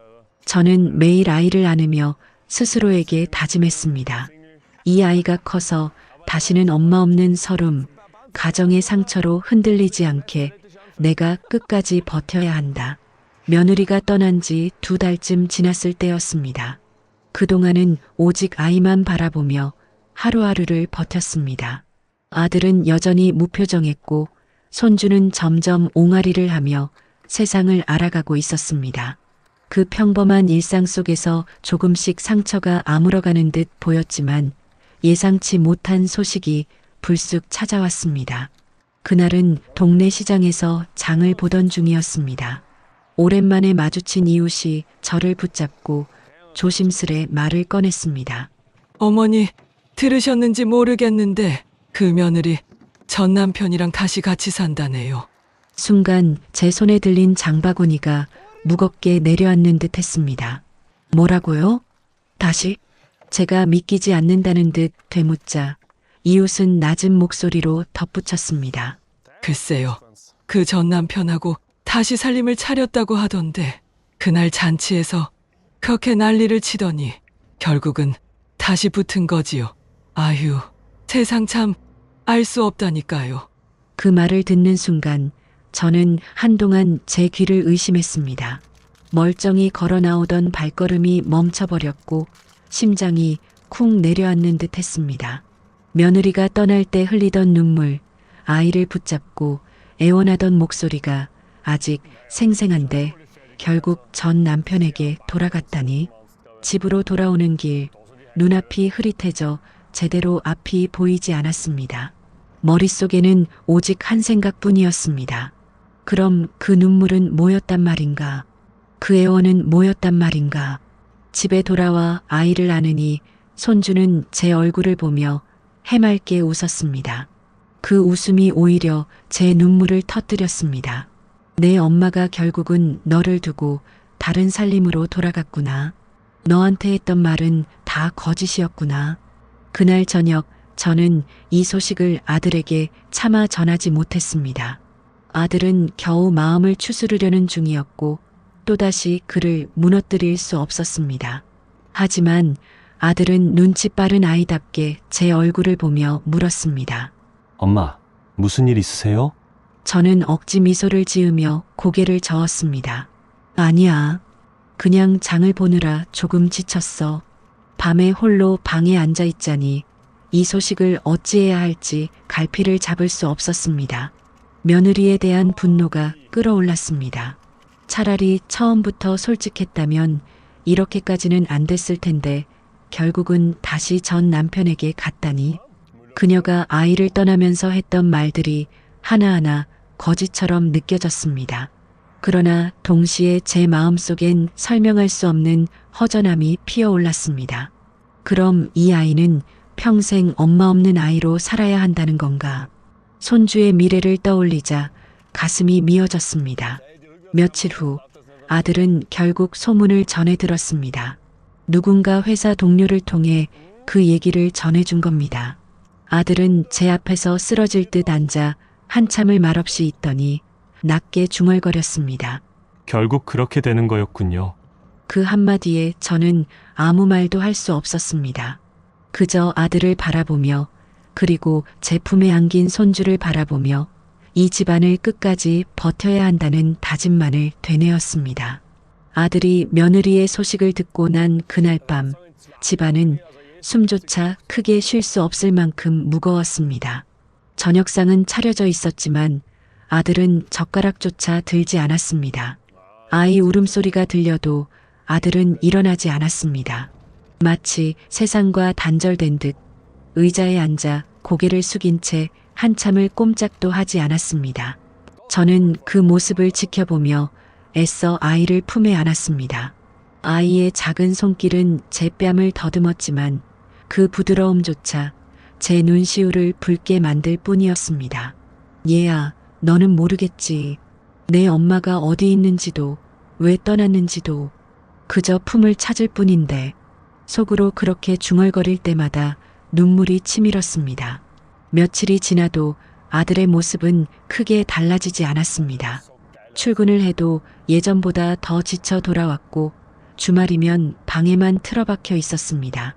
저는 매일 아이를 안으며 스스로에게 다짐했습니다. 이 아이가 커서 다시는 엄마 없는 서름, 가정의 상처로 흔들리지 않게 내가 끝까지 버텨야 한다. 며느리가 떠난 지 2달쯤 지났을 때였습니다. 그동안은 오직 아이만 바라보며 하루하루를 버텼습니다. 아들은 여전히 무표정했고 손주는 점점 옹알이를 하며 세상을 알아가고 있었습니다. 그 평범한 일상 속에서 조금씩 상처가 아물어가는 듯 보였지만 예상치 못한 소식이 불쑥 찾아왔습니다. 그날은 동네 시장에서 장을 보던 중이었습니다. 오랜만에 마주친 이웃이 저를 붙잡고 조심스레 말을 꺼냈습니다. 어머니, 들으셨는지 모르겠는데 그 며느리 전 남편이랑 다시 같이 산다네요. 순간 제 손에 들린 장바구니가 무겁게 내려앉는 듯 했습니다. 뭐라고요? 다시? 제가 믿기지 않는다는 듯 되묻자 이웃은 낮은 목소리로 덧붙였습니다. 글쎄요. 그 전 남편하고 다시 살림을 차렸다고 하던데 그날 잔치에서 그렇게 난리를 치더니 결국은 다시 붙은 거지요. 아휴, 세상 참 알 수 없다니까요. 그 말을 듣는 순간 저는 한동안 제 귀를 의심했습니다. 멀쩡히 걸어 나오던 발걸음이 멈춰버렸고 심장이 쿵 내려앉는 듯 했습니다. 며느리가 떠날 때 흘리던 눈물, 아이를 붙잡고 애원하던 목소리가 아직 생생한데 결국 전 남편에게 돌아갔다니. 집으로 돌아오는 길, 눈앞이 흐릿해져 제대로 앞이 보이지 않았습니다. 머릿속에는 오직 한 생각뿐이었습니다. 그럼 그 눈물은 뭐였단 말인가? 그 애원은 뭐였단 말인가? 집에 돌아와 아이를 안으니 손주는 제 얼굴을 보며 해맑게 웃었습니다. 그 웃음이 오히려 제 눈물을 터뜨렸습니다. 내 엄마가 결국은 너를 두고 다른 살림으로 돌아갔구나. 너한테 했던 말은 다 거짓이었구나. 그날 저녁 저는 이 소식을 아들에게 차마 전하지 못했습니다. 아들은 겨우 마음을 추스르려는 중이었고 또다시 그를 무너뜨릴 수 없었습니다. 하지만 아들은 눈치 빠른 아이답게 제 얼굴을 보며 물었습니다. 엄마, 무슨 일 있으세요? 저는 억지 미소를 지으며 고개를 저었습니다. 아니야. 그냥 장을 보느라 조금 지쳤어. 밤에 홀로 방에 앉아 있자니 이 소식을 어찌해야 할지 갈피를 잡을 수 없었습니다. 며느리에 대한 분노가 끌어올랐습니다. 차라리 처음부터 솔직했다면 이렇게까지는 안 됐을 텐데 결국은 다시 전 남편에게 갔다니. 그녀가 아이를 떠나면서 했던 말들이 하나하나 거짓처럼 느껴졌습니다. 그러나 동시에 제 마음속엔 설명할 수 없는 허전함이 피어올랐습니다. 그럼 이 아이는 평생 엄마 없는 아이로 살아야 한다는 건가? 손주의 미래를 떠올리자 가슴이 미어졌습니다. 며칠 후 아들은 결국 소문을 전해 들었습니다. 누군가 회사 동료를 통해 그 얘기를 전해준 겁니다. 아들은 제 앞에서 쓰러질 듯 앉아 한참을 말없이 있더니 낮게 중얼거렸습니다. 결국 그렇게 되는 거였군요. 그 한마디에 저는 아무 말도 할 수 없었습니다. 그저 아들을 바라보며 그리고 제 품에 안긴 손주를 바라보며 이 집안을 끝까지 버텨야 한다는 다짐만을 되뇌었습니다. 아들이 며느리의 소식을 듣고 난 그날 밤 집안은 숨조차 크게 쉴 수 없을 만큼 무거웠습니다. 저녁상은 차려져 있었지만 아들은 젓가락조차 들지 않았습니다. 아이 울음소리가 들려도 아들은 일어나지 않았습니다. 마치 세상과 단절된 듯 의자에 앉아 고개를 숙인 채 한참을 꼼짝도 하지 않았습니다. 저는 그 모습을 지켜보며 애써 아이를 품에 안았습니다. 아이의 작은 손길은 제 뺨을 더듬었지만 그 부드러움조차 제 눈시울을 붉게 만들 뿐이었습니다. 얘야, 너는 모르겠지. 내 엄마가 어디 있는지도 왜 떠났는지도 그저 품을 찾을 뿐인데 속으로 그렇게 중얼거릴 때마다 눈물이 치밀었습니다. 며칠이 지나도 아들의 모습은 크게 달라지지 않았습니다. 출근을 해도 예전보다 더 지쳐 돌아왔고 주말이면 방에만 틀어박혀 있었습니다.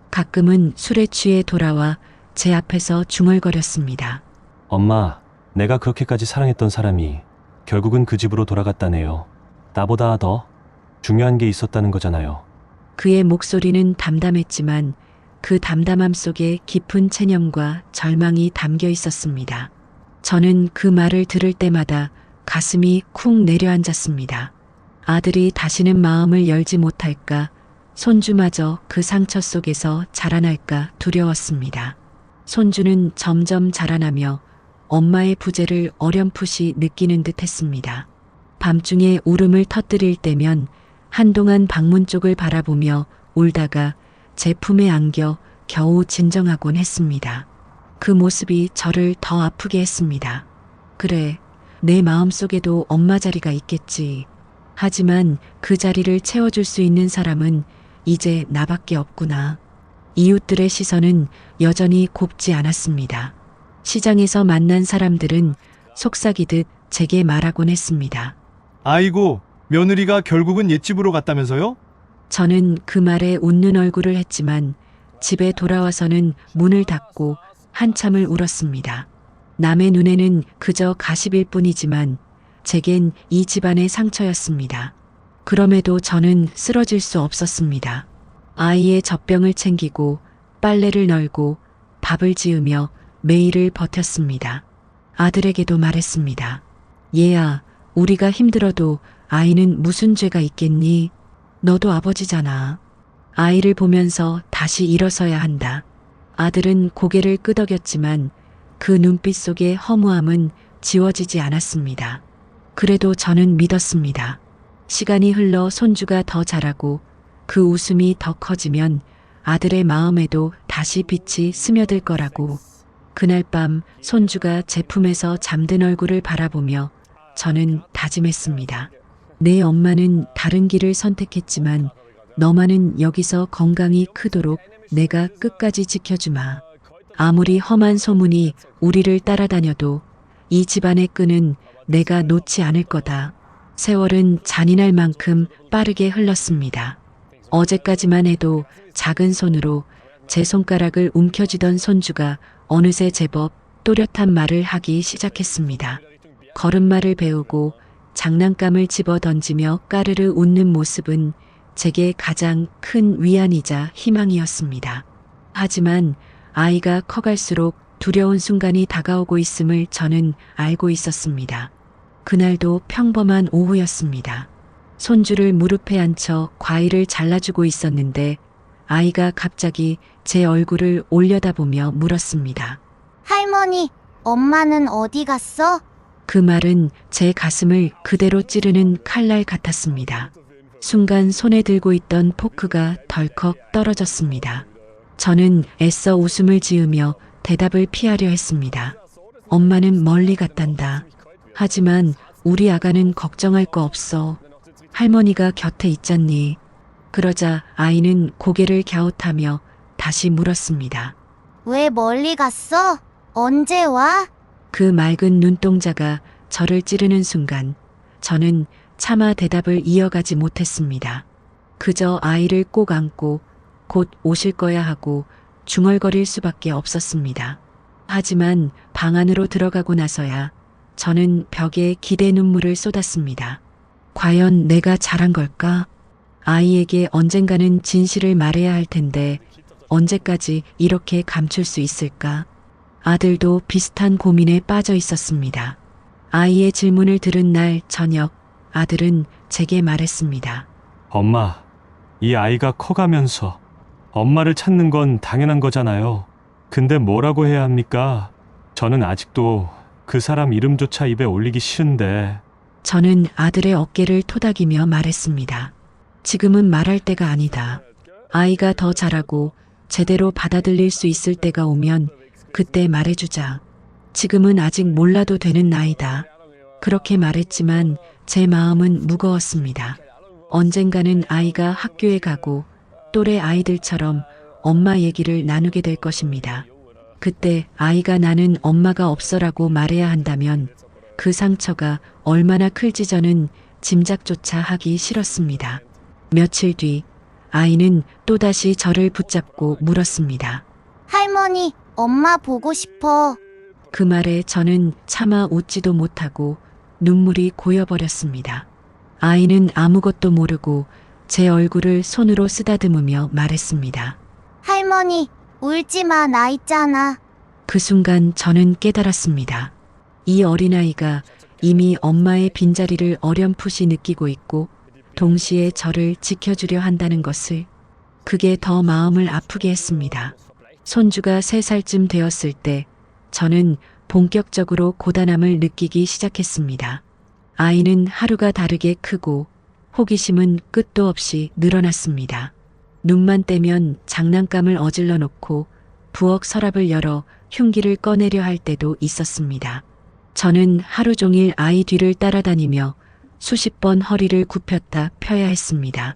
가끔은 술에 취해 돌아와 제 앞에서 중얼거렸습니다. 엄마, 내가 그렇게까지 사랑했던 사람이 결국은 그 집으로 돌아갔다네요. 나보다 더 중요한 게 있었다는 거잖아요. 그의 목소리는 담담했지만 그 담담함 속에 깊은 체념과 절망이 담겨 있었습니다. 저는 그 말을 들을 때마다 가슴이 쿵 내려앉았습니다. 아들이 다시는 마음을 열지 못할까, 손주마저 그 상처 속에서 자라날까 두려웠습니다. 손주는 점점 자라나며 엄마의 부재를 어렴풋이 느끼는 듯 했습니다. 밤중에 울음을 터뜨릴 때면 한동안 방문 쪽을 바라보며 울다가 제 품에 안겨 겨우 진정하곤 했습니다. 그 모습이 저를 더 아프게 했습니다. 그래, 내 마음속에도 엄마 자리가 있겠지. 하지만 그 자리를 채워줄 수 있는 사람은 이제 나밖에 없구나. 이웃들의 시선은 여전히 곱지 않았습니다. 시장에서 만난 사람들은 속삭이듯 제게 말하곤 했습니다. 아이고, 며느리가 결국은 옛집으로 갔다면서요? 저는 그 말에 웃는 얼굴을 했지만 집에 돌아와서는 문을 닫고 한참을 울었습니다. 남의 눈에는 그저 가십일 뿐이지만 제겐 이 집안의 상처였습니다. 그럼에도 저는 쓰러질 수 없었습니다. 아이의 젖병을 챙기고 빨래를 널고 밥을 지으며 매일을 버텼습니다. 아들에게도 말했습니다. 얘야, 우리가 힘들어도 아이는 무슨 죄가 있겠니? 너도 아버지잖아. 아이를 보면서 다시 일어서야 한다. 아들은 고개를 끄덕였지만 그 눈빛 속의 허무함은 지워지지 않았습니다. 그래도 저는 믿었습니다. 시간이 흘러 손주가 더 자라고 그 웃음이 더 커지면 아들의 마음에도 다시 빛이 스며들 거라고. 그날 밤 손주가 제 품에서 잠든 얼굴을 바라보며 저는 다짐했습니다. 내 엄마는 다른 길을 선택했지만 너만은 여기서 건강히 크도록 내가 끝까지 지켜주마. 아무리 험한 소문이 우리를 따라다녀도 이 집안의 끈은 내가 놓지 않을 거다. 세월은 잔인할 만큼 빠르게 흘렀습니다. 어제까지만 해도 작은 손으로 제 손가락을 움켜쥐던 손주가 어느새 제법 또렷한 말을 하기 시작했습니다. 걸음마를 배우고 장난감을 집어 던지며 까르르 웃는 모습은 제게 가장 큰 위안이자 희망이었습니다. 하지만 아이가 커갈수록 두려운 순간이 다가오고 있음을 저는 알고 있었습니다. 그날도 평범한 오후였습니다. 손주를 무릎에 앉혀 과일을 잘라주고 있었는데 아이가 갑자기 제 얼굴을 올려다보며 물었습니다. 할머니, 엄마는 어디 갔어? 그 말은 제 가슴을 그대로 찌르는 칼날 같았습니다. 순간 손에 들고 있던 포크가 덜컥 떨어졌습니다. 저는 애써 웃음을 지으며 대답을 피하려 했습니다. 엄마는 멀리 갔단다. 하지만 우리 아가는 걱정할 거 없어. 할머니가 곁에 있잖니. 그러자 아이는 고개를 갸웃하며 다시 물었습니다. 왜 멀리 갔어? 언제 와? 그 맑은 눈동자가 저를 찌르는 순간 저는 차마 대답을 이어가지 못했습니다. 그저 아이를 꼭 안고 곧 오실 거야 하고 중얼거릴 수밖에 없었습니다. 하지만 방 안으로 들어가고 나서야 저는 벽에 기대 눈물을 쏟았습니다. 과연 내가 잘한 걸까? 아이에게 언젠가는 진실을 말해야 할 텐데 언제까지 이렇게 감출 수 있을까? 아들도 비슷한 고민에 빠져 있었습니다. 아이의 질문을 들은 날 저녁 아들은 제게 말했습니다. 엄마, 이 아이가 커가면서 엄마를 찾는 건 당연한 거잖아요. 근데 뭐라고 해야 합니까? 저는 아직도 그 사람 이름조차 입에 올리기 싫은데. 저는 아들의 어깨를 토닥이며 말했습니다. 지금은 말할 때가 아니다. 아이가 더 자라고 제대로 받아들일 수 있을 때가 오면 그때 말해주자. 지금은 아직 몰라도 되는 나이다. 그렇게 말했지만 제 마음은 무거웠습니다. 언젠가는 아이가 학교에 가고 또래 아이들처럼 엄마 얘기를 나누게 될 것입니다. 그때 아이가 나는 엄마가 없어라고 말해야 한다면 그 상처가 얼마나 클지 저는 짐작조차 하기 싫었습니다. 며칠 뒤 아이는 또다시 저를 붙잡고 물었습니다. 할머니, 엄마 보고 싶어. 그 말에 저는 차마 웃지도 못하고 눈물이 고여버렸습니다. 아이는 아무것도 모르고 제 얼굴을 손으로 쓰다듬으며 말했습니다. 할머니, 울지 마, 나 있잖아. 그 순간 저는 깨달았습니다. 이 어린아이가 이미 엄마의 빈자리를 어렴풋이 느끼고 있고 동시에 저를 지켜주려 한다는 것을. 그게 더 마음을 아프게 했습니다. 손주가 3살쯤 되었을 때 저는 본격적으로 고단함을 느끼기 시작했습니다. 아이는 하루가 다르게 크고 호기심은 끝도 없이 늘어났습니다. 눈만 떼면 장난감을 어질러 놓고 부엌 서랍을 열어 흉기를 꺼내려 할 때도 있었습니다. 저는 하루 종일 아이 뒤를 따라다니며 수십 번 허리를 굽혔다 펴야 했습니다.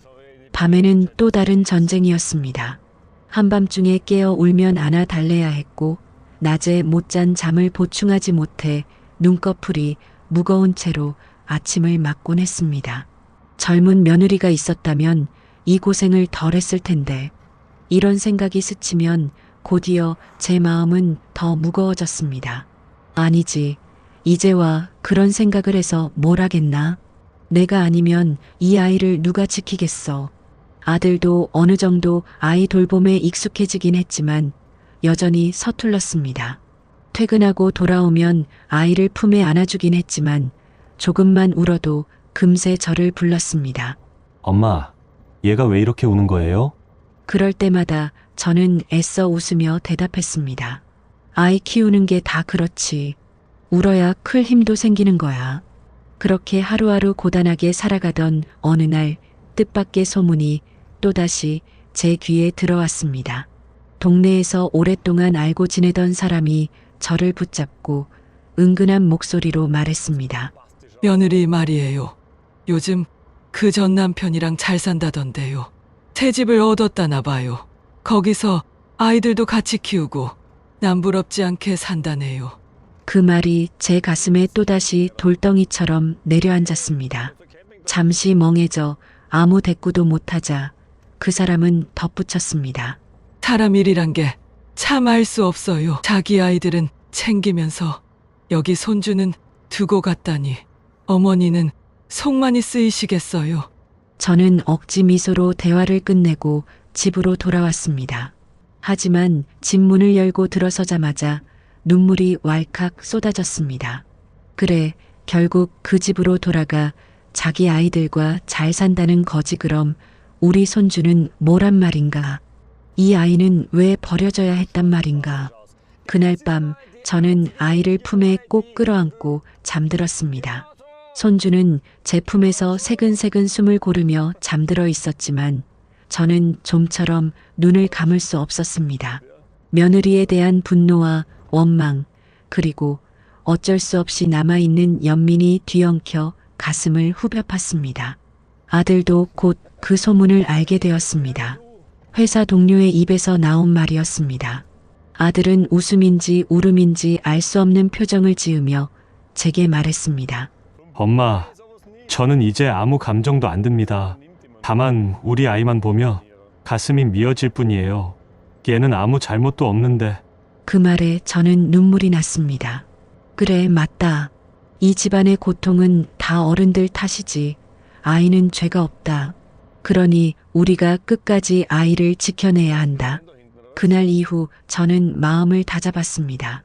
밤에는 또 다른 전쟁이었습니다. 한밤중에 깨어 울면 안아 달래야 했고 낮에 못 잔 잠을 보충하지 못해 눈꺼풀이 무거운 채로 아침을 맞곤 했습니다. 젊은 며느리가 있었다면 이 고생을 덜 했을 텐데 이런 생각이 스치면 곧이어 제 마음은 더 무거워졌습니다. 아니지, 이제와 그런 생각을 해서 뭘 하겠나? 내가 아니면 이 아이를 누가 지키겠어? 아들도 어느 정도 아이 돌봄에 익숙해지긴 했지만 여전히 서툴렀습니다. 퇴근하고 돌아오면 아이를 품에 안아주긴 했지만 조금만 울어도 금세 저를 불렀습니다. 엄마, 얘가 왜 이렇게 우는 거예요? 그럴 때마다 저는 애써 웃으며 대답했습니다. 아이 키우는 게 다 그렇지. 울어야 클 힘도 생기는 거야. 그렇게 하루하루 고단하게 살아가던 어느 날 뜻밖의 소문이 또다시 제 귀에 들어왔습니다. 동네에서 오랫동안 알고 지내던 사람이 저를 붙잡고 은근한 목소리로 말했습니다. 며느리 말이에요. 요즘 그 전 남편이랑 잘 산다던데요. 새 집을 얻었다나 봐요. 거기서 아이들도 같이 키우고 남부럽지 않게 산다네요. 그 말이 제 가슴에 또다시 돌덩이처럼 내려앉았습니다. 잠시 멍해져 아무 대꾸도 못하자 그 사람은 덧붙였습니다. 사람 일이란 게 참 알 수 없어요. 자기 아이들은 챙기면서 여기 손주는 두고 갔다니 어머니는 속 많이 쓰이시겠어요. 저는 억지 미소로 대화를 끝내고 집으로 돌아왔습니다. 하지만 집 문을 열고 들어서자마자 눈물이 왈칵 쏟아졌습니다. 그래, 결국 그 집으로 돌아가 자기 아이들과 잘 산다는 거지. 그럼 우리 손주는 뭐란 말인가? 이 아이는 왜 버려져야 했단 말인가? 그날 밤 저는 아이를 품에 꼭 끌어안고 잠들었습니다. 손주는 제 품에서 새근새근 숨을 고르며 잠들어 있었지만 저는 좀처럼 눈을 감을 수 없었습니다. 며느리에 대한 분노와 원망, 그리고 어쩔 수 없이 남아있는 연민이 뒤엉켜 가슴을 후벼 팠습니다. 아들도 곧 그 소문을 알게 되었습니다. 회사 동료의 입에서 나온 말이었습니다. 아들은 웃음인지 울음인지 알 수 없는 표정을 지으며 제게 말했습니다. 엄마, 저는 이제 아무 감정도 안 듭니다. 다만 우리 아이만 보며 가슴이 미어질 뿐이에요. 얘는 아무 잘못도 없는데. 그 말에 저는 눈물이 났습니다. 그래, 맞다. 이 집안의 고통은 다 어른들 탓이지. 아이는 죄가 없다. 그러니 우리가 끝까지 아이를 지켜내야 한다. 그날 이후 저는 마음을 다잡았습니다.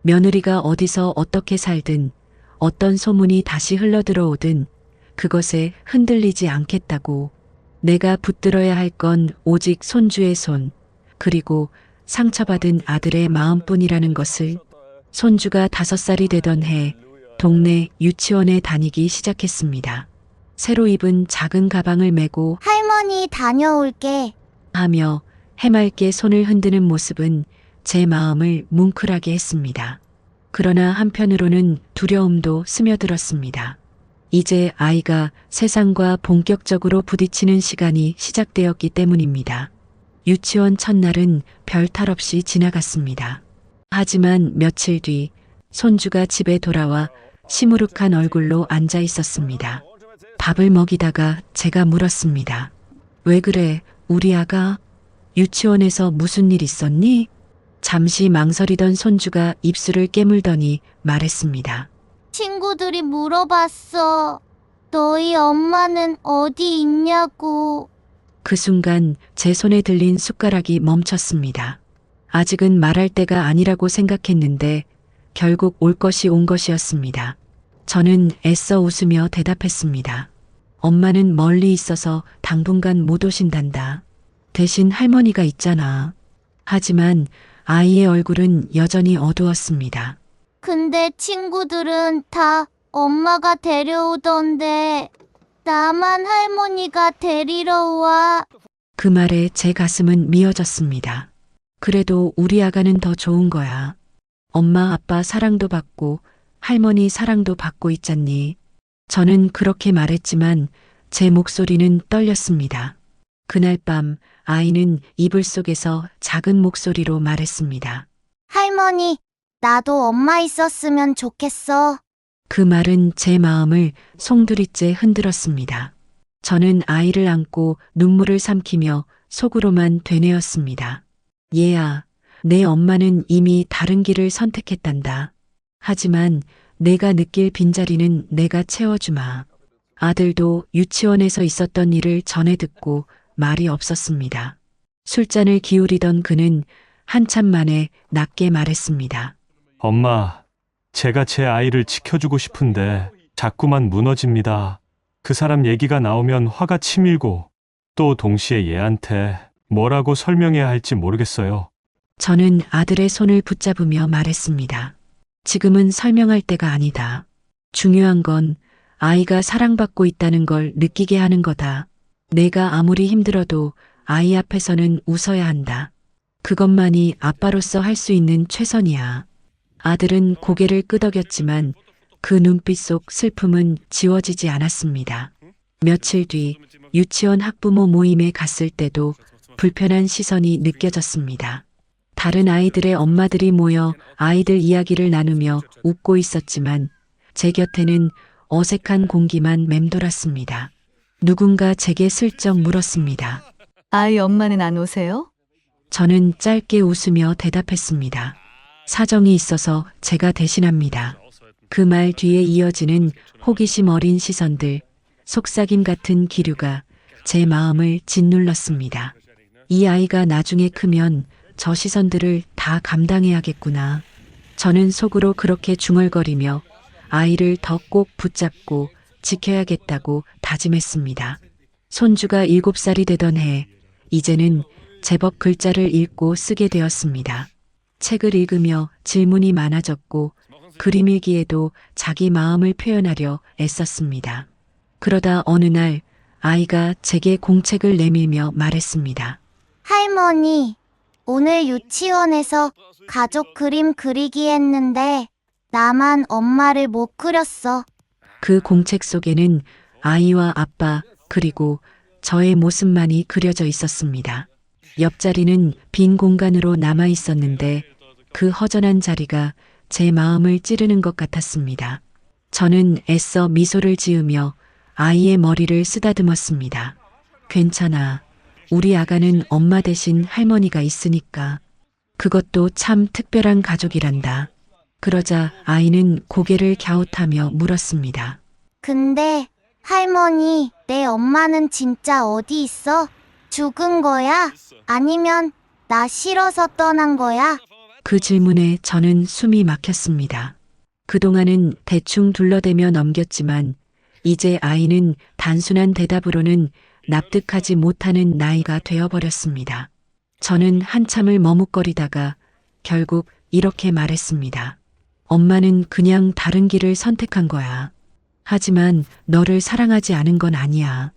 며느리가 어디서 어떻게 살든 어떤 소문이 다시 흘러들어오든 그것에 흔들리지 않겠다고. 내가 붙들어야 할 건 오직 손주의 손, 그리고 상처받은 아들의 마음뿐이라는 것을. 손주가 5살이 되던 해 동네 유치원에 다니기 시작했습니다. 새로 입은 작은 가방을 메고 할머니 다녀올게. 하며 해맑게 손을 흔드는 모습은 제 마음을 뭉클하게 했습니다. 그러나 한편으로는 두려움도 스며들었습니다. 이제 아이가 세상과 본격적으로 부딪히는 시간이 시작되었기 때문입니다. 유치원 첫날은 별 탈 없이 지나갔습니다. 하지만 며칠 뒤 손주가 집에 돌아와 시무룩한 얼굴로 앉아 있었습니다. 밥을 먹이다가 제가 물었습니다. 왜 그래, 우리 아가? 유치원에서 무슨 일 있었니? 잠시 망설이던 손주가 입술을 깨물더니 말했습니다. 친구들이 물어봤어. 너희 엄마는 어디 있냐고. 그 순간 제 손에 들린 숟가락이 멈췄습니다. 아직은 말할 때가 아니라고 생각했는데 결국 올 것이 온 것이었습니다. 저는 애써 웃으며 대답했습니다. 엄마는 멀리 있어서 당분간 못 오신단다. 대신 할머니가 있잖아. 하지만 아이의 얼굴은 여전히 어두웠습니다. 근데 친구들은 다 엄마가 데려오던데 나만 할머니가 데리러 와. 그 말에 제 가슴은 미어졌습니다. 그래도 우리 아가는 더 좋은 거야. 엄마 아빠 사랑도 받고 할머니 사랑도 받고 있잖니. 저는 그렇게 말했지만 제 목소리는 떨렸습니다. 그날 밤 아이는 이불 속에서 작은 목소리로 말했습니다. 할머니, 나도 엄마 있었으면 좋겠어. 그 말은 제 마음을 송두리째 흔들었습니다. 저는 아이를 안고 눈물을 삼키며 속으로만 되뇌었습니다. 얘야, 내 엄마는 이미 다른 길을 선택했단다. 하지만 내가 느낄 빈자리는 내가 채워주마. 아들도 유치원에서 있었던 일을 전해 듣고 말이 없었습니다. 술잔을 기울이던 그는 한참 만에 낮게 말했습니다. 엄마, 제가 제 아이를 지켜주고 싶은데 자꾸만 무너집니다. 그 사람 얘기가 나오면 화가 치밀고 또 동시에 얘한테 뭐라고 설명해야 할지 모르겠어요. 저는 아들의 손을 붙잡으며 말했습니다. 지금은 설명할 때가 아니다. 중요한 건 아이가 사랑받고 있다는 걸 느끼게 하는 거다. 내가 아무리 힘들어도 아이 앞에서는 웃어야 한다. 그것만이 아빠로서 할 수 있는 최선이야. 아들은 고개를 끄덕였지만 그 눈빛 속 슬픔은 지워지지 않았습니다. 며칠 뒤 유치원 학부모 모임에 갔을 때도 불편한 시선이 느껴졌습니다. 다른 아이들의 엄마들이 모여 아이들 이야기를 나누며 웃고 있었지만 제 곁에는 어색한 공기만 맴돌았습니다. 누군가 제게 슬쩍 물었습니다. 아이 엄마는 안 오세요? 저는 짧게 웃으며 대답했습니다. 사정이 있어서 제가 대신합니다. 그 말 뒤에 이어지는 호기심 어린 시선들, 속삭임 같은 기류가 제 마음을 짓눌렀습니다. 이 아이가 나중에 크면 저 시선들을 다 감당해야겠구나. 저는 속으로 그렇게 중얼거리며 아이를 더 꼭 붙잡고 지켜야겠다고 다짐했습니다. 손주가 7살이 되던 해, 이제는 제법 글자를 읽고 쓰게 되었습니다. 책을 읽으며 질문이 많아졌고 그림 일기에도 자기 마음을 표현하려 애썼습니다. 그러다 어느 날 아이가 제게 공책을 내밀며 말했습니다. 할머니, 오늘 유치원에서 가족 그림 그리기 했는데 나만 엄마를 못 그렸어. 그 공책 속에는 아이와 아빠 그리고 저의 모습만이 그려져 있었습니다. 옆자리는 빈 공간으로 남아 있었는데 그 허전한 자리가 제 마음을 찌르는 것 같았습니다. 저는 애써 미소를 지으며 아이의 머리를 쓰다듬었습니다. 괜찮아. 우리 아가는 엄마 대신 할머니가 있으니까. 그것도 참 특별한 가족이란다. 그러자 아이는 고개를 갸웃하며 물었습니다. 근데 할머니, 내 엄마는 진짜 어디 있어? 죽은 거야? 아니면 나 싫어서 떠난 거야? 그 질문에 저는 숨이 막혔습니다. 그동안은 대충 둘러대며 넘겼지만 이제 아이는 단순한 대답으로는 납득하지 못하는 나이가 되어버렸습니다. 저는 한참을 머뭇거리다가 결국 이렇게 말했습니다. 엄마는 그냥 다른 길을 선택한 거야. 하지만 너를 사랑하지 않은 건 아니야.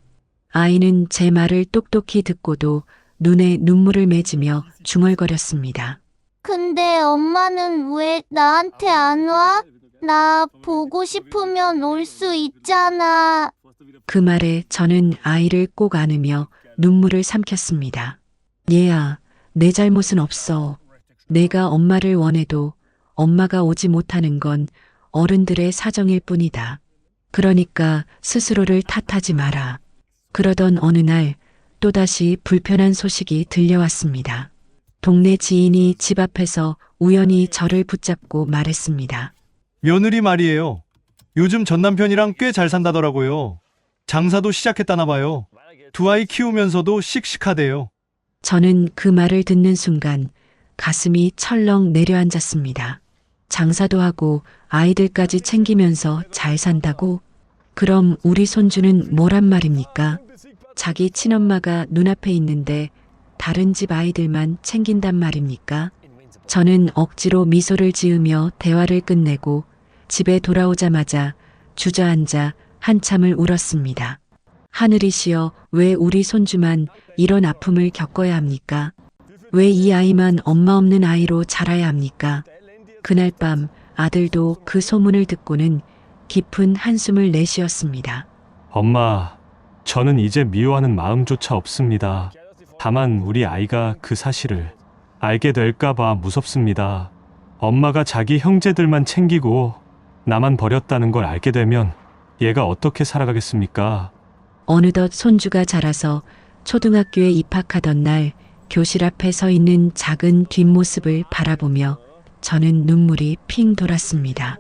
아이는 제 말을 똑똑히 듣고도 눈에 눈물을 맺으며 중얼거렸습니다. 근데 엄마는 왜 나한테 안 와? 나 보고 싶으면 올 수 있잖아. 그 말에 저는 아이를 꼭 안으며 눈물을 삼켰습니다. 얘야, 내 잘못은 없어. 내가 엄마를 원해도 엄마가 오지 못하는 건 어른들의 사정일 뿐이다. 그러니까 스스로를 탓하지 마라. 그러던 어느 날 또다시 불편한 소식이 들려왔습니다. 동네 지인이 집 앞에서 우연히 저를 붙잡고 말했습니다. 며느리 말이에요. 요즘 전 남편이랑 꽤 잘 산다더라고요. 장사도 시작했다나 봐요. 두 아이 키우면서도 씩씩하대요. 저는 그 말을 듣는 순간 가슴이 철렁 내려앉았습니다. 장사도 하고 아이들까지 챙기면서 잘 산다고? 그럼 우리 손주는 뭐란 말입니까? 자기 친엄마가 눈앞에 있는데 다른 집 아이들만 챙긴단 말입니까? 저는 억지로 미소를 지으며 대화를 끝내고 집에 돌아오자마자 주저앉아 한참을 울었습니다. 하늘이시여, 왜 우리 손주만 이런 아픔을 겪어야 합니까? 왜 이 아이만 엄마 없는 아이로 자라야 합니까? 그날 밤 아들도 그 소문을 듣고는 깊은 한숨을 내쉬었습니다. 엄마, 저는 이제 미워하는 마음조차 없습니다. 다만 우리 아이가 그 사실을 알게 될까봐 무섭습니다. 엄마가 자기 형제들만 챙기고 나만 버렸다는 걸 알게 되면 얘가 어떻게 살아가겠습니까? 어느덧 손주가 자라서 초등학교에 입학하던 날 교실 앞에 서 있는 작은 뒷모습을 바라보며 저는 눈물이 핑 돌았습니다.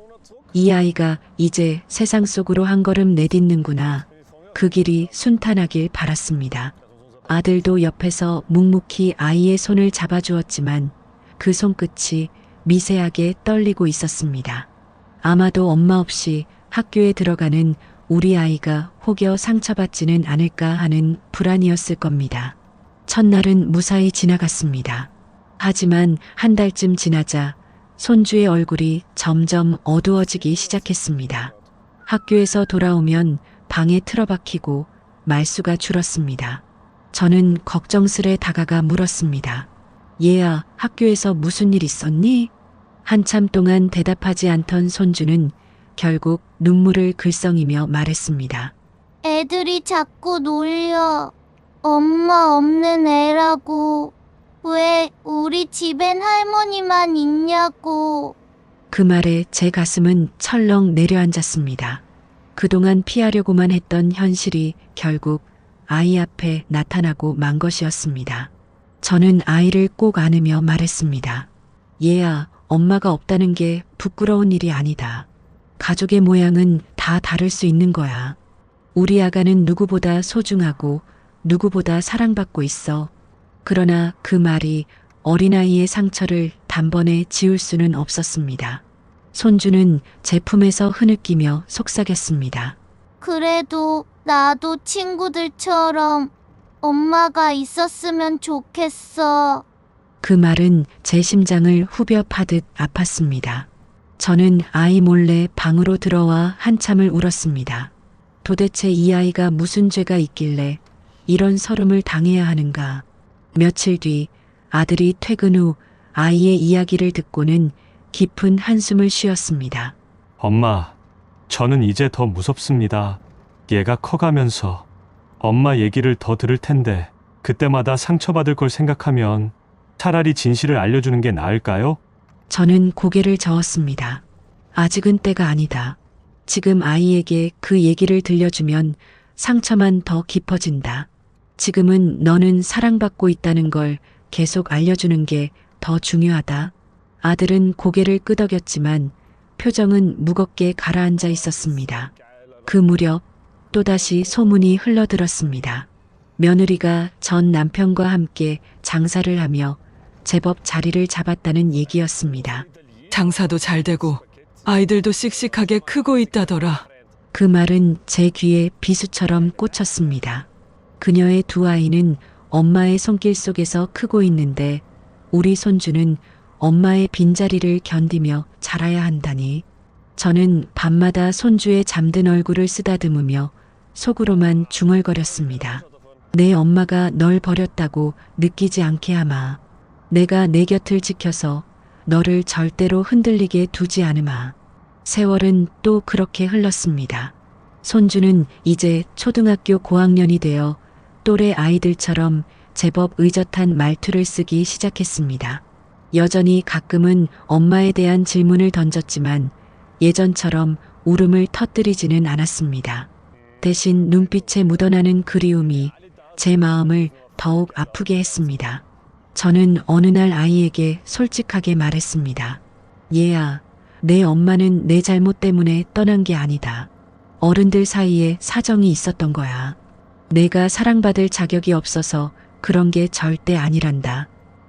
이 아이가 이제 세상 속으로 한 걸음 내딛는구나. 그 길이 순탄하길 바랐습니다. 아들도 옆에서 묵묵히 아이의 손을 잡아주었지만 그 손끝이 미세하게 떨리고 있었습니다. 아마도 엄마 없이 학교에 들어가는 우리 아이가 혹여 상처받지는 않을까 하는 불안이었을 겁니다. 첫날은 무사히 지나갔습니다. 하지만 한 달쯤 지나자 손주의 얼굴이 점점 어두워지기 시작했습니다. 학교에서 돌아오면 방에 틀어박히고 말수가 줄었습니다. 저는 걱정스레 다가가 물었습니다. 얘야, 학교에서 무슨 일 있었니? 한참 동안 대답하지 않던 손주는 결국 눈물을 글썽이며 말했습니다. 애들이 자꾸 놀려. 엄마 없는 애라고. 왜 우리 집엔 할머니만 있냐고. 그 말에 제 가슴은 철렁 내려앉았습니다. 그동안 피하려고만 했던 현실이 결국 아이 앞에 나타나고 만 것이었습니다. 저는 아이를 꼭 안으며 말했습니다. 얘야, 엄마가 없다는 게 부끄러운 일이 아니다. 가족의 모양은 다 다를 수 있는 거야. 우리 아가는 누구보다 소중하고 누구보다 사랑받고 있어. 그러나 그 말이 어린아이의 상처를 단번에 지울 수는 없었습니다. 손주는 제 품에서 흐느끼며 속삭였습니다. 그래도 나도 친구들처럼 엄마가 있었으면 좋겠어. 그 말은 제 심장을 후벼 파듯 아팠습니다. 저는 아이 몰래 방으로 들어와 한참을 울었습니다. 도대체 이 아이가 무슨 죄가 있길래 이런 서름을 당해야 하는가. 며칠 뒤 아들이 퇴근 후 아이의 이야기를 듣고는 깊은 한숨을 쉬었습니다. 엄마, 저는 이제 더 무섭습니다. 얘가 커가면서 엄마 얘기를 더 들을 텐데 그때마다 상처받을 걸 생각하면 차라리 진실을 알려주는 게 나을까요? 저는 고개를 저었습니다. 아직은 때가 아니다. 지금 아이에게 그 얘기를 들려주면 상처만 더 깊어진다. 지금은 너는 사랑받고 있다는 걸 계속 알려주는 게 더 중요하다. 아들은 고개를 끄덕였지만 표정은 무겁게 가라앉아 있었습니다. 그 무렵 또다시 소문이 흘러들었습니다. 며느리가 전 남편과 함께 장사를 하며 제법 자리를 잡았다는 얘기였습니다. 장사도 잘 되고 아이들도 씩씩하게 크고 있다더라. 그 말은 제 귀에 비수처럼 꽂혔습니다. 그녀의 두 아이는 엄마의 손길 속에서 크고 있는데 우리 손주는 엄마의 빈자리를 견디며 자라야 한다니. 저는 밤마다 손주의 잠든 얼굴을 쓰다듬으며 속으로만 중얼거렸습니다. 내 엄마가 널 버렸다고 느끼지 않게 하마. 내가 내 곁을 지켜서 너를 절대로 흔들리게 두지 않으마. 세월은 또 그렇게 흘렀습니다. 손주는 이제 초등학교 고학년이 되어 또래 아이들처럼 제법 의젓한 말투를 쓰기 시작했습니다. 여전히 가끔은 엄마에 대한 질문을 던졌지만 예전처럼 울음을 터뜨리지는 않았습니다. 대신 눈빛에 묻어나는 그리움이 제 마음을 더욱 아프게 했습니다. 저는 어느 날 아이에게 솔직하게 말했습니다. 얘야, 내 엄마는 내 잘못 때문에 떠난 게 아니다. 어른들 사이에 사정이 있었던 거야. 내가 사랑받을 자격이 없어서 그런 게 절대 아니란다.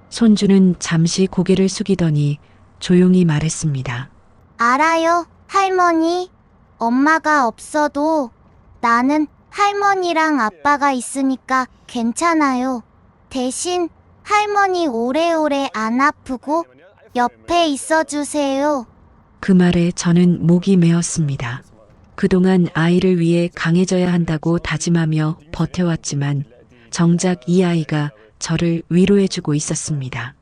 손주는 잠시 고개를 숙이더니 조용히 말했습니다. 알아요, 할머니. 엄마가 없어도 나는 할머니랑 아빠가 있으니까 괜찮아요. 대신 할머니 오래오래 안 아프고 옆에 있어주세요. 그 말에 저는 목이 메었습니다. 그동안 아이를 위해 강해져야 한다고 다짐하며 버텨왔지만 정작 이 아이가 저를 위로해주고 있었습니다.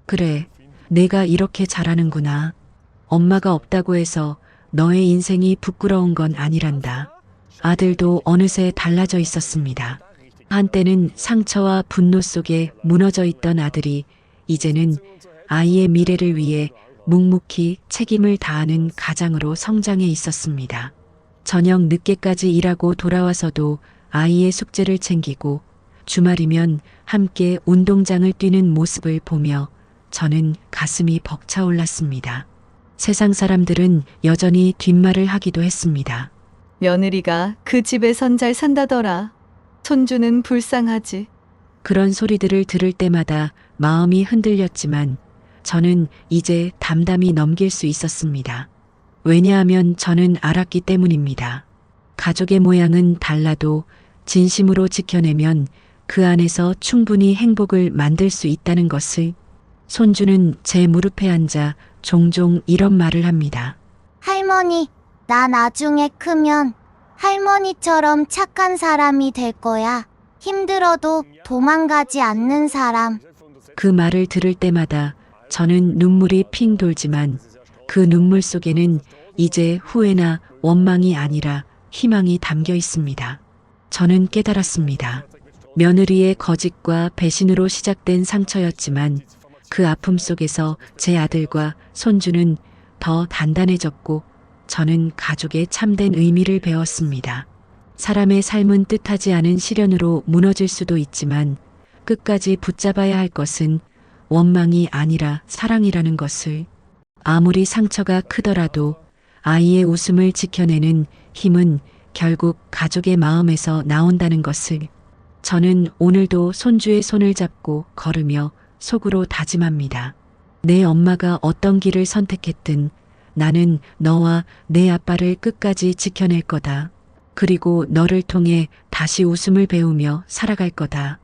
그래, 내가 이렇게 잘하는구나. 엄마가 없다고 해서 너의 인생이 부끄러운 건 아니란다. 아들도 어느새 달라져 있었습니다. 한때는 상처와 분노 속에 무너져 있던 아들이 이제는 아이의 미래를 위해 묵묵히 책임을 다하는 가장으로 성장해 있었습니다. 저녁 늦게까지 일하고 돌아와서도 아이의 숙제를 챙기고 주말이면 함께 운동장을 뛰는 모습을 보며 저는 가슴이 벅차올랐습니다. 세상 사람들은 여전히 뒷말을 하기도 했습니다. 며느리가 그 집에선 잘 산다더라. 손주는 불쌍하지. 그런 소리들을 들을 때마다 마음이 흔들렸지만 저는 이제 담담히 넘길 수 있었습니다. 왜냐하면 저는 알았기 때문입니다. 가족의 모양은 달라도 진심으로 지켜내면 그 안에서 충분히 행복을 만들 수 있다는 것을. 손주는 제 무릎에 앉아 종종 이런 말을 합니다. 할머니, 나 나중에 크면 할머니처럼 착한 사람이 될 거야. 힘들어도 도망가지 않는 사람. 그 말을 들을 때마다 저는 눈물이 핑 돌지만 그 눈물 속에는 이제 후회나 원망이 아니라 희망이 담겨 있습니다. 저는 깨달았습니다. 며느리의 거짓과 배신으로 시작된 상처였지만 그 아픔 속에서 제 아들과 손주는 더 단단해졌고 저는 가족의 참된 의미를 배웠습니다. 사람의 삶은 뜻하지 않은 시련으로 무너질 수도 있지만 끝까지 붙잡아야 할 것은 원망이 아니라 사랑이라는 것을, 아무리 상처가 크더라도 아이의 웃음을 지켜내는 힘은 결국 가족의 마음에서 나온다는 것을 저는 오늘도 손주의 손을 잡고 걸으며 속으로 다짐합니다. 내 엄마가 어떤 길을 선택했든 나는 너와 내 아빠를 끝까지 지켜낼 거다. 그리고 너를 통해 다시 웃음을 배우며 살아갈 거다.